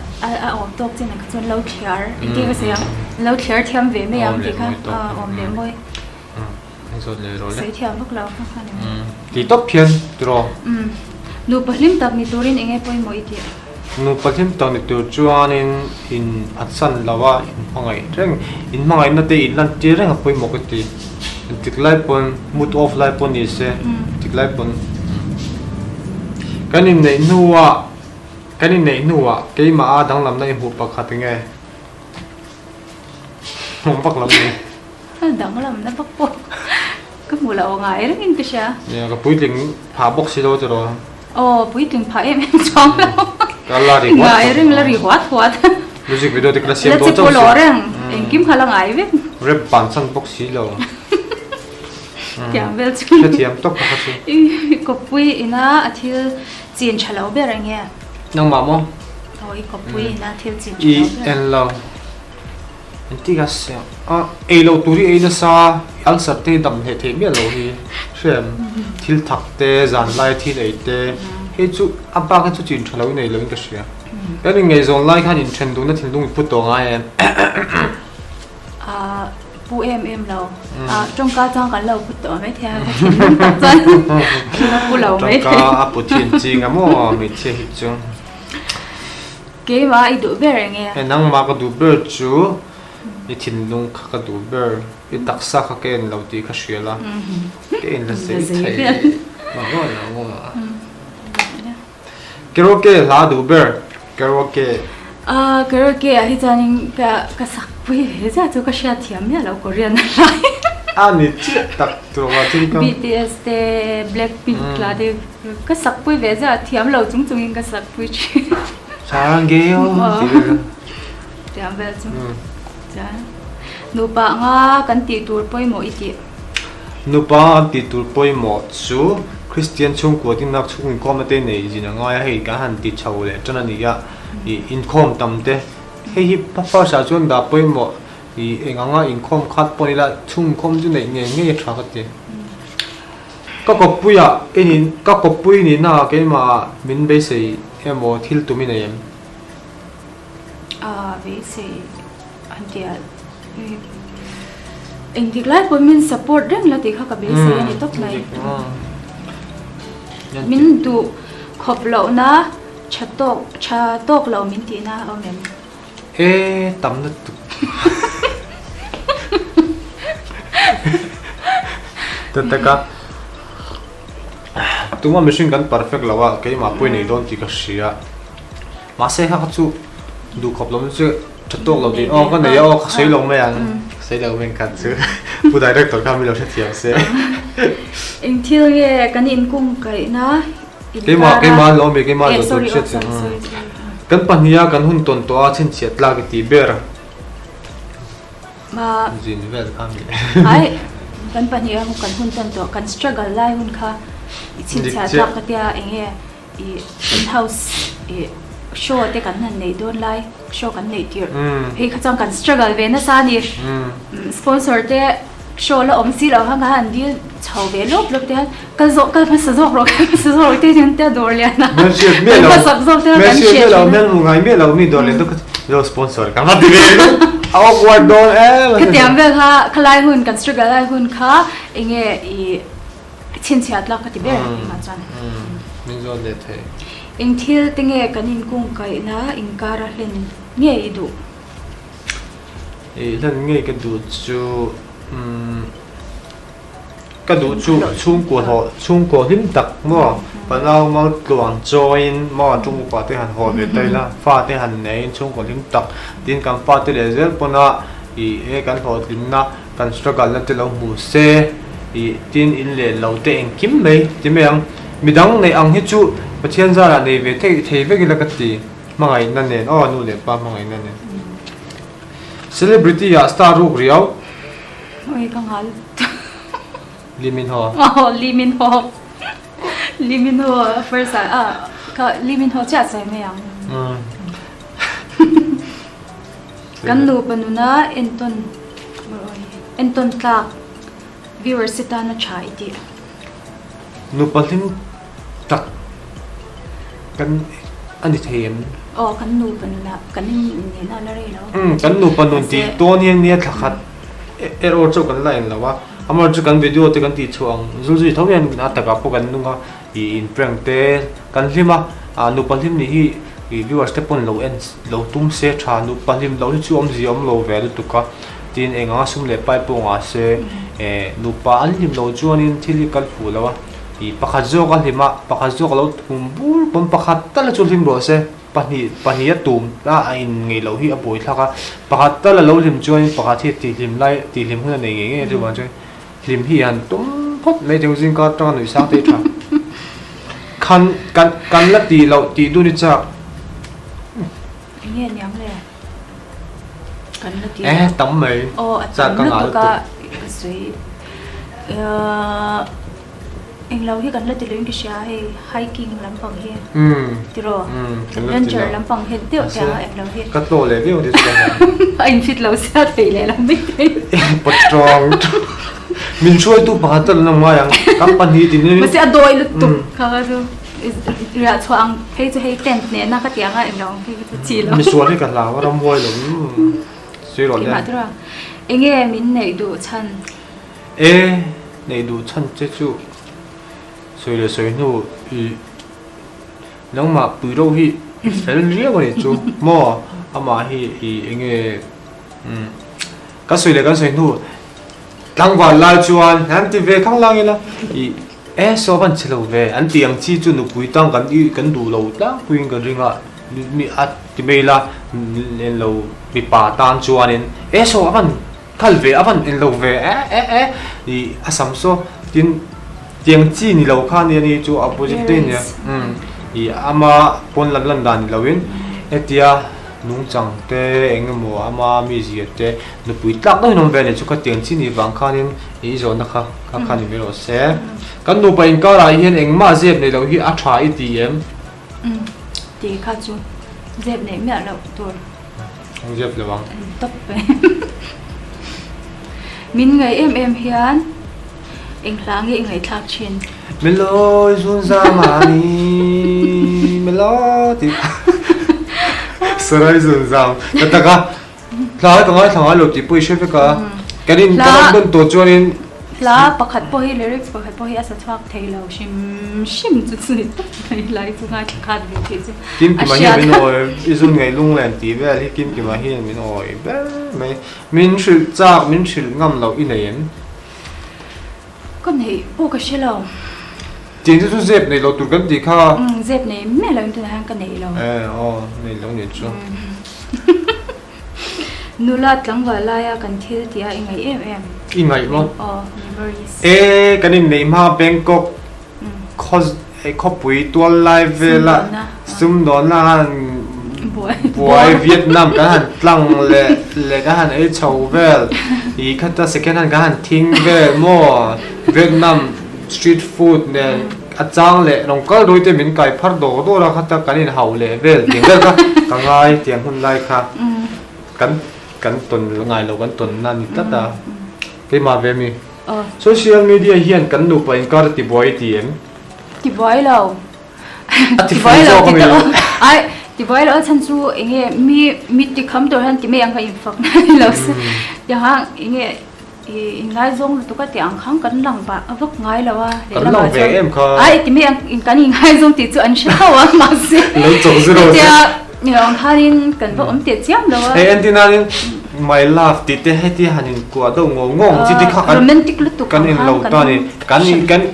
S1: om tóc chín là cho lâu clear cái gì vậy lâu clear thêm về mấy em thì khác om để môi
S3: rồi
S1: sẽ thêm lúc lâu khác này
S3: thì tóc phiền rồi
S1: nu pahlim tak ni turin enge poi moi ti
S3: nu pathim tang ni tur chuan in atsan lawa in mangai na te in lan ti reng apoi mo ka ti tiklai pon mood off lai pon ni se tiklai pon kanin nei nuwa ke ma a dang lam na hu pa khat nge mong pak lam ni
S1: dang lam na pak po ka mula o ngai reng in tisha
S3: ya ka puiling pha box si lo tro
S1: pui ting pha em chong lo
S3: kalari
S1: ngai reng la ri hwat
S3: music video te kla siam
S1: la
S3: to
S1: chi
S3: chang
S1: polo reng en kim khala ngai ve
S3: rap ban sang box si lo
S1: tiam vel chu
S3: che thiam tok ka chu
S1: ko pui ina athil chin chalo be reng ye
S3: nang ma mo
S1: oi ko pui ina thil chin
S3: i
S1: chalo
S3: en lo antiga se e lo turi e na sa al sar te dam he the mi lo hi shem thil thak te zan lai thil ei te he chu apa ka chu chin thalo nei lo ka sia ka ni ngai zon lai khan in chen du na thil dung put to nga em
S1: pu em lo trong ka chang kan lo put to mai thia ka chin chan pu lo mai
S3: ka apu thin chi nga mo mi che hi chu
S1: ke ma i do be reng ye
S3: nang ma ka du ber chu i thin lung kha ka du ber i taksa kha ken lo ti kha shela ken la sei thai ma go karaoke la du ber karaoke
S1: karaoke a hi chaning ka sak pui he za chu ka sha thiam ya lo korean lai
S3: ani chi tak to wa ti ka
S1: BTS te Blackpink la de ka sak pui ve za thiam lo chung chung in ka sak pui chi
S3: sarang ge yo
S1: thiam ve chu cha nu pa nga kan ti tur poi mo iti
S3: nupa ti tur poi mo chu Christian chung ko tin nak chung ko ma te nei jina nga hei ka han ti chau le chana ni ya i income tam te hei hi pa sa chun da poi mo i enganga income khat poni la chung kom ju nei nge thra ka te ka ko puya enin ka ko pui ni na ke ma min be sei emo thil tu mi nei em
S1: ve se antia eng dik lai po min support reng la ti kha ka be se ni tok lai min du khop lo na cha tok lo min ti na o mem
S3: tam na tu Tentaka tuma machine kan perfect lawa ke ma poi nei don ti ka sia ma se ha chu du khop lom chu chatok lo di ka nei o ka sei lo me ang sei lo men ka chu pu director ka mi lo se thiam se
S1: eng thil ye kan in kung kai na
S3: ke ma lo me ke ma lo
S1: sorry
S3: tu che kan pahnia kan hun ton to a chen chet la ki ti ber
S1: ma
S3: jin vel ka mi
S1: ai kan pahnia hu kan hun ton to kan struggle lai hun kha i chin cha tak ka tia enge i in house i show te kan han nei don lai show kan nei tir he kha chang kan struggle ve na sa ni sponsor te show là om si lo hang han di chau ve lop lop te ka zo ka pa sa zo ro ka sa zo te tin te dor le na
S3: men shit me lo
S1: ka sa zo te
S3: men
S1: kan
S3: shit me
S1: shit
S3: lo men mu ngai me lo mi dor le to lo sponsor ka ma di ve awkward don
S1: ka tiam ve kha khlai hun kan struggle lai hun kha enge I chin chat la ka ti be ma chan
S3: min zo le the
S1: ing thil tinge kanin kung kai na ing kara hlen nge idu
S3: e lan nge ka du chu ka du chu chung ko him tak mo pa lao ma luang join mo chung pa te han ho ve tai la fa te han nei chung ko him tak tin kam pa te le zel pona I e kan ho tin na kan struggle na te lo mu se I tin in le lo te eng kim mai ti me ang midang nei ang hi chu pathian za la nei ve thei ve gi la ka ti mangai na nen o nu le pa mangai na nen celebrity ya star ru riau
S1: oi kang hal
S3: limin ho
S1: oh Lee Min Ho first ka Lee Min Ho cha sai me yang kan nu panuna enton Clark viewer sita na chai ti
S3: nu palim tak kan ani them
S1: oh kan nu panuna kan ni na la re lo
S3: kan nu panun ti to ni ni thakhat error chu kan line lawa amar chu kan video te kan ti chuang zulji thomian na taka po kan nunga I in prank te kan lima nu palim ni hi I viewers te pon lo tum se tha nu palim lo chu om ji om lo ve tu ka tin enga sum le pai po nga se nu pa an lim lo chuanin thili kal fu lawa I pakhat zo ka lima pakhat zo ka lo tum bur pon pakhat tal chu lim ro se pani tum la in ngei lo hi a boi thlaka pakhat tal lo lim chuanin pakhat hi ti lim huna nei nge chu ma chu lim hi an tum phot mai deu jing ka ta noi sa te tha kan la ti lo ti du ni cha
S1: nghe nhắm le kan la ti
S3: tam mai
S1: oh
S3: cha ka ngal
S1: ka sui eng lo hi kan la ti leng ki sha he hiking lampang he tiro adventure lampang he tio kya ek lo he
S3: ka to le view dis ka
S1: anh fit lo sa thei le lam mi
S3: pot strong min choi tu pakhatal na ma yang company tin ni
S1: ma se adoi lu tu kha ga du ra chuang hei chu hei tent ne na ka tianga em lo hei chu chi lo
S3: mi suan ni ka la wa ram voi lo sui ro
S1: ki
S3: le
S1: ma tro enge min nei du chan
S3: nei du chan che chu sui le sui nu nang ma pu ro hi fel ria ko ni chu mo ama hi enge ka sui nu lang wa la chuan han ti ve khang lang ila so ban chilo ve an tiang chi chu nu pui tang kan du lo ta puing ka ringa mi at ti mela len lo mi pa tan chuanin so ban khal ve aban en lo ve asam so tin tiang chi ni lo kha ni chu opposite te ni ama pon lan dan ni lawin etia nung chang te engemo ama mi ji te nu pui tlak no nom ve ne chu ka tiang chi ni wang khanin zo na kha ni me ro se kan nu pa in ka ra hian engma zep nei lo hi a tha I ti em
S1: ti kha chu zep nei me lo tur
S3: ong zep le wang
S1: top pe min ngai em hian eng hlang nge ngai thak chin
S3: meloi zun za mani melodi sarai zun za taka thla lo ti pui shefe ka kanin kan don to chuanin
S1: la pakhat po hi lyrics pakhat po hi asa thak thei lo shim chu chu nei lai chu nga khat ve thi chu
S3: kim ki ma hi min oi izun ngai lung len ti ve hi kim ki ma hi min oi be mai min shil chak min shil ngam lo I nei em
S1: con nei po ka shelo
S3: tin chu zep nei lo tu kan ti kha
S1: zep nei me lo intu han ka nei lo
S3: nei lo ni chu
S1: nula tlang wa la ya kan thil tia ingai
S3: I ngai mo
S1: memories
S3: kanin nei ma Bangkok cause pui tual live la sum don na han boy Vietnam ka han tlang le ka han chau vel I khata second han ka han thing ve mo Vietnam street food ne achang le nongkal doi te min kai phar do ra khata kanin hau le vel ting vel ka ngai tiang hun lai kha kan ton ngai lo kan ton na ni ta cái mà về mi
S1: ờ
S3: social media hiện cần nụ phải có được boy TM
S1: thì vội lâu
S3: à thì
S1: thì vội lâu
S3: không
S1: thì
S3: hiểu
S1: đó ai thì vội lâu chân su nghe mi thì khám tôi hắn thì mấy anh phải phật lâu giờ hang nghe ngay giống tụi cái tiếng kháng cấn lòng và vấp ngay là wa
S3: cấn lòng về em không
S1: ai thì mấy anh cái ngay giống thì anh sẽ không mà gì
S3: lấy chỗ zero
S1: thì nhiều harin cần vợ tiệt chiếm đâu
S3: hey antina nên my love thì thế hay thì hanin qua đâu ngong ngong chỉ thì khác
S1: romantic lúc tụi
S3: kan in lâu ta này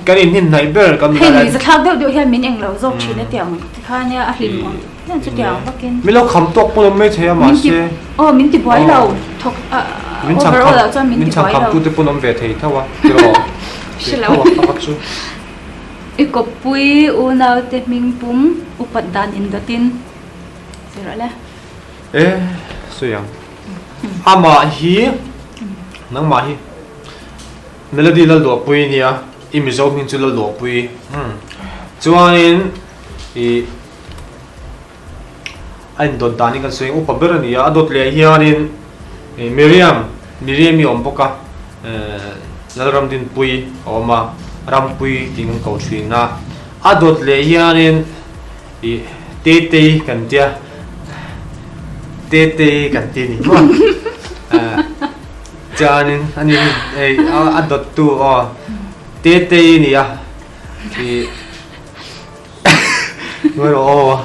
S3: kan in hin này ber kan
S1: hay người khác đâu được hay mình anh lâu dọc chỉ là tiếng khai nha à hình mong nên chút tiếng bắc kinh
S3: mình lâu khám tốt cũng mấy thế mà xe
S1: mình thì vội lâu thuộc
S3: mình chẳng khám tu thì cũng về thế thôi à
S1: chứ lâu ít có bụi u nào thì mình búng u bắt đàn in đó tin rồi là
S3: ê suy à mà hi nang mà hi melody la lo pui nia imizo min chu la lo pui chuanin I anh don tani kan swing upa berani adot le hianin Miriam mi ompoka nalram din pui oma ram pui tingang kau swing na adot le hianin I tete kan tia tete kan ti ni mo janin ani adot tu o tete ni ya I ngồi o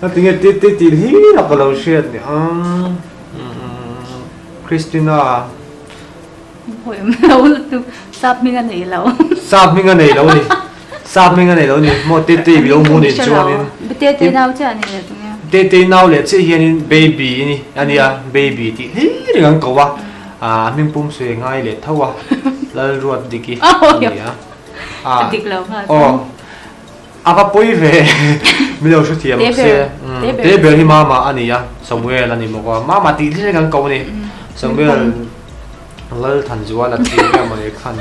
S3: nó tiếng tete ti hi na kalau shit ni Christina
S1: hồi lâu tu sắp mình ăn này lâu
S3: sap mi nga nei lo ni mo tete bi lo mu ni chuanin
S1: tete nào chứ anh này tụi em
S3: tete now le che hianin baby ni ania baby ti hi ringang ko wa min pum se ngai le thawa lal ruat diki
S1: tik lâu ha
S3: aka poi ve mi lo shu thiam se te ber hi mama ania Samuel ani mo ko mama ti ringang ko ni Samuel lal than zuwa la ti ka mo ne khan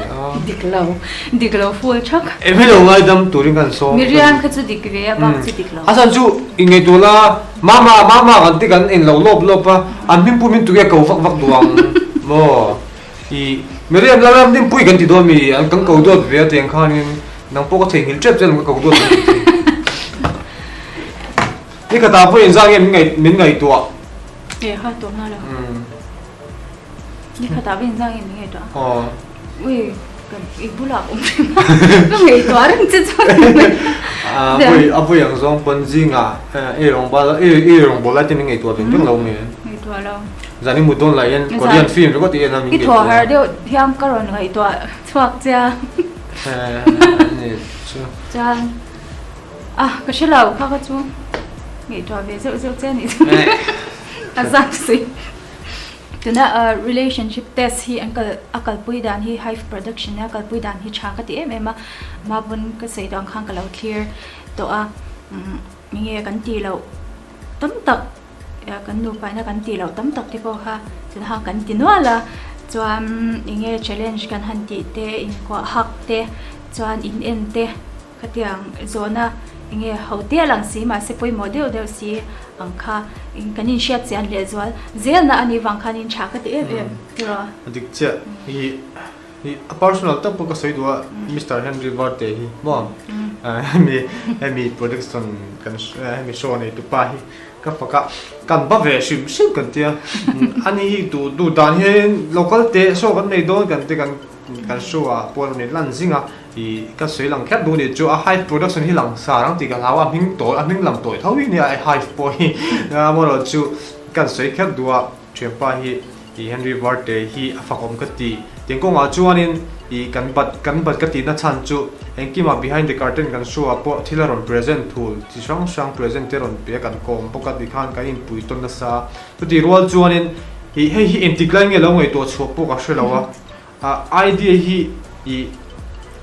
S1: tik lâu full chắc
S3: e me lo ngai dam turing kan so
S1: Miriam khát chút tik về bang chút tik lâu
S3: asan chu ingai tu la mama kan ti kan in lo lop pa an min pu min tu ya ko vak duang mo I Miriam la ram din pui kan ti do mi an kan ko do ve teng khanin nang po ko theng hil trep chen ko do ni ka ta pui zang em ngai tu
S1: eh ha to na lo ni khát bên sang em nghe đó ui cần ít bù lạc ông nó nghe to rồi chứ
S3: pui yang zong pon jinga rong ba la tin ngai tu ben lo mi
S1: nghe to lâu
S3: zani mu don la yan Korean film ko ti en am
S1: ít to har đều thiang cái rồi nghe to thuốc cha
S3: ni chu
S1: cha cái gì lâu khác chú nghe to về rượu chen này sao xí tụi nó relationship test hi akal pui dan hi hive production akal pui dan hi cha ka ti em ma bun ka sei dong khang ka lo clear to nge kan ti lo tam tak kan nu pa na kan ti lo tam tak ti po kha tụi ha kan ti no la chuan nge challenge kan han ti te in ko hak te chuan in en te khatiang zona nge hotel lang si ma se poi model deu si angkha in kanin shat chian le zwal zel na ani wang khanin cha ka te em ro
S3: adik che hi personal tak po ka sei do Mr Henry Varte hi mom mi production kan mi show nei tu pa hi ka paka kan ba ve sim kan tia ani hi du dan he local te so kan nei don kan te kan show a por ni lan zinga I ka sei lang khat du ni chu a high production hi lang sa rang ti ka lawa ming to a ming lam toi thawi ni a high boy mo ro chu kan sei khat du a chepa hi Henry Varte hi afakom ka ti tengko nga chuanin I kan bat ka ti na chan chu engkima behind the curtain kan show a po thilaron present thul chi sang presenter on pe kan kom pokat di khan ka in pui ton na sa tu ti rol chuanin hi intiklan nge lo ngai to chho po ka shelawa idea hi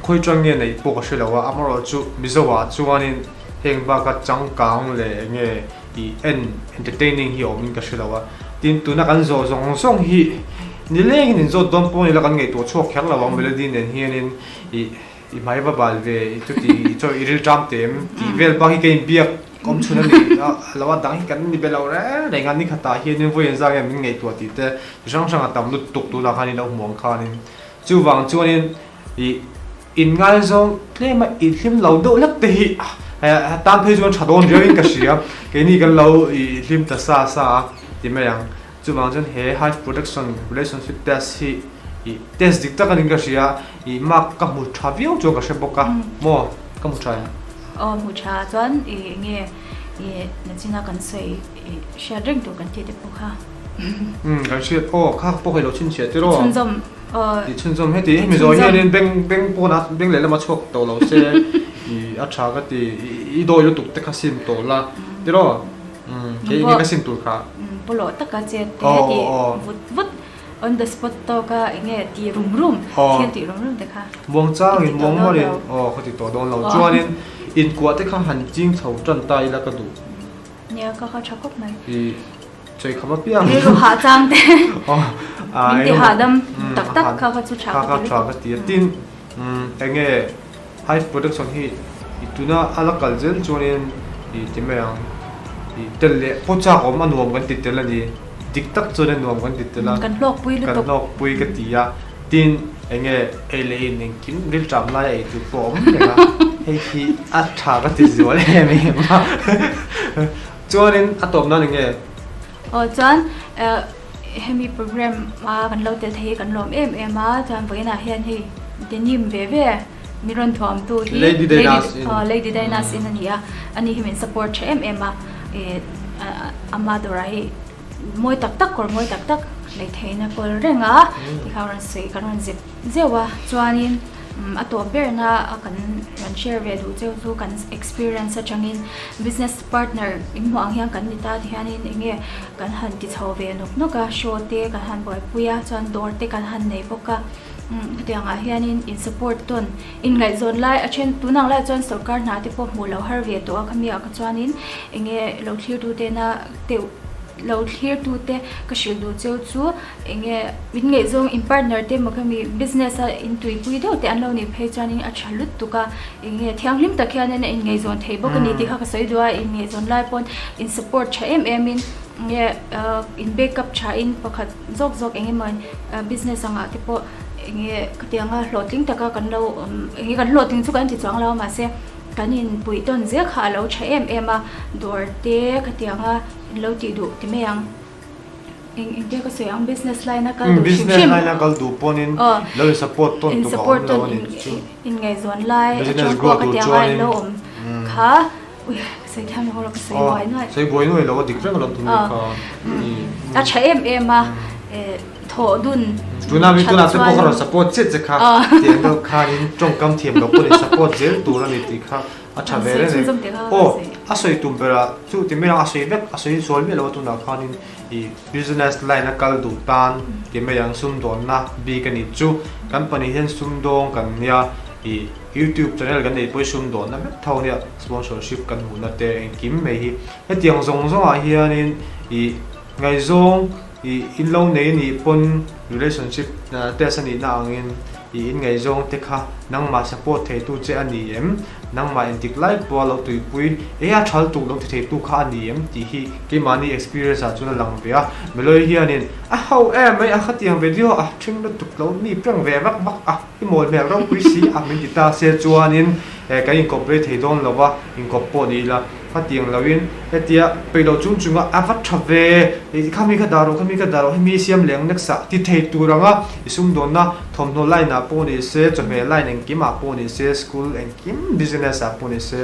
S3: khoi chang nge nei po ka shelawa amaro chu mizowa chuanin hengba ka chang kaung le nge entertaining hi omin ka shelawa tin tu na kan zo zong song hi ni leng in zo dom po ni la kan ngai to chok khyak lawang melody nen hianin I mai ba bal ve tu ti cho iril jam tem ti vel ba hi kein biak kom chuna ni lawa dang hi kan ni belaw re dai ngan ni khata hianin voin zang em ngai to ti te sang atam lut tuk tu la khani lo mong khanin chu wang chuanin in ngai zong tle ma i hlim lo do lak te hi tan phei chuan thadon riawin ka hria ke ni kan lo i hlim ta sa ti me yang chu wang chuan he high production relationship test hi i test dik ta kan ka hria i mak ka mu thaviau chu ka sheboka mo ka mu tha
S1: mu cha chuan nge na china kan sei sharing to kan ti te pu kha
S3: kan hria kha po he lo chin che te ro
S1: chun zom
S3: i chun zom he ti mi zo hian beng po na beng le lama chok to lo se i a tha ka ti i do lu tuk te kha sim to la ti ro ke ni ka sim tu kha
S1: polo ta ka che te ti vut on the spot to ka nge ti rum thian ti rum te kha
S3: mong chang in mong mo rin kho ti to don lo chuanin in kwa te kha han ching chho tran tai la ka du
S1: nia ka kha chakop mai
S3: i choi khama piang
S1: ni ru ha chang te
S3: a
S1: min ti ha dam tak tak kha kha chu cha
S3: kha tra ka ti tin enge high production hi ituna ala kalzel chuanin I timeyang I telle pocha ko manuam kan titela ni tiktak chuan nuam kan titela
S1: kan lok pui lu
S3: kan
S1: tok
S3: lok pui ka tia tin enge ele ning kin ril tram lai ai tu pom nga hei hi a tha ka ti zol he me ma chuanin atom na nge
S1: chuan hemi program ma kan lo tel thei kan lom em a chuan voina hian hi denim ve miron thom tu hi Lady Dinas in ania ani himen support che em a ama dorai moi tak kor moi tak lei theina kol renga ti khawran sei karon zip zewa chuanin ato berna kan share ve du cheu chu kan experience changin business partner in mo ang hian kan ni ta hianin enge kan han ti chho ve nok ka show te kan han boi puya chuan dor te kan han nei boka tianga hianin in support ton in ngai zon lai a chen tunang lai chuan sarkar na te po mu lo har ve to a khamia ka chuanin enge lo thlir tu te na te lo thlir tu te ka shil du cheu chu enge in ngai zong in partner te ma khami business a in tui pui do te an lo ni phei chuanin a thalut tu ka enge thianglim ta khian in ngai zon thei bo ka ni ti kha ka sei dua in ngai zon lai pon in support cha in in backup cha in pakhat zok enge man business anga te po enge katianga loting taka kan lo enge kan loting chu kan ti chang lo ma se kanin pui ton ze kha lo cha em a dor te katianga lo ti du ti me yang eng te ka se ang business line na kal du
S3: business line na kal du ponin lo support ton
S1: in
S3: tu
S1: support
S3: lo
S1: ton
S3: ni
S1: in ngai zon lai
S3: business
S1: ko
S3: grow tu
S1: katianga
S3: join
S1: lo kha ui se tham lo ko se wai na
S3: sei boi noi lo dik rang lo tu ni ka
S1: a cha em a tho dun
S3: tuna te po kharo support che kha tiang lo kha in tong kam thiam lo poni support zel tu ra ni ti kha a tha ve re a soi tum pera chu ti me a soi vek a soi sol me lo tu na kha in I business line na kal du tan ti me yang sum don na bi ka ni chu company hen sum dong kan nia I YouTube channel kan nei poi sum don na me thau nia sponsorship kan hu na te kim me hi he tiang zong a hianin I ngai zong I in lo nei ni pon relationship na te sani na angin I in ngai zong te kha nang ma support thei tu che ani em nang ma intik lai po lo tui pui e a thal tu lo thei tu kha ani em ti hi ke mani experience a chuna lang bia meloi hianin a how em mai a khatiang video a thing lo tuk lo ni prang ve mak a I mol me ro pui si a min ti ta se chuanin ka incorporate thei don lo wa incorporate ni la khatiang lawin etia pelo chunga avat thave khami ka daro mi siam leng neksa ti thei turanga isum donna thomno line a poni se chome line eng kim a poni se school eng kim business a poni se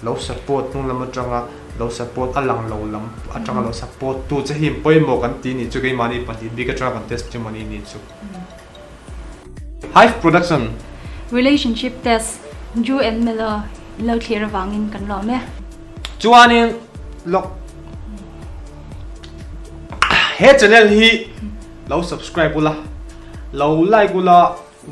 S3: lo support nung lam atanga lo support alang lo lam atanga lo support tu che him poi mo kan ti ni chu ge mani pati big tra contest che mani ni chu Hive production
S1: relationship test ju and melo lo clear wangin kan lo me
S3: chuanin lok he channel hi lo subscribe ula lo like ula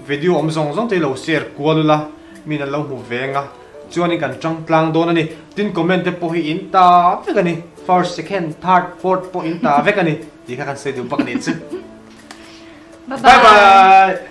S3: video om zong te lo share kualula mina lo hu venga chuanin kan tang tlang don ani tin comment te po hi in ta vekani first second third fourth po in ta vekani ti kha kan se du pak ni chu
S1: bye
S3: bye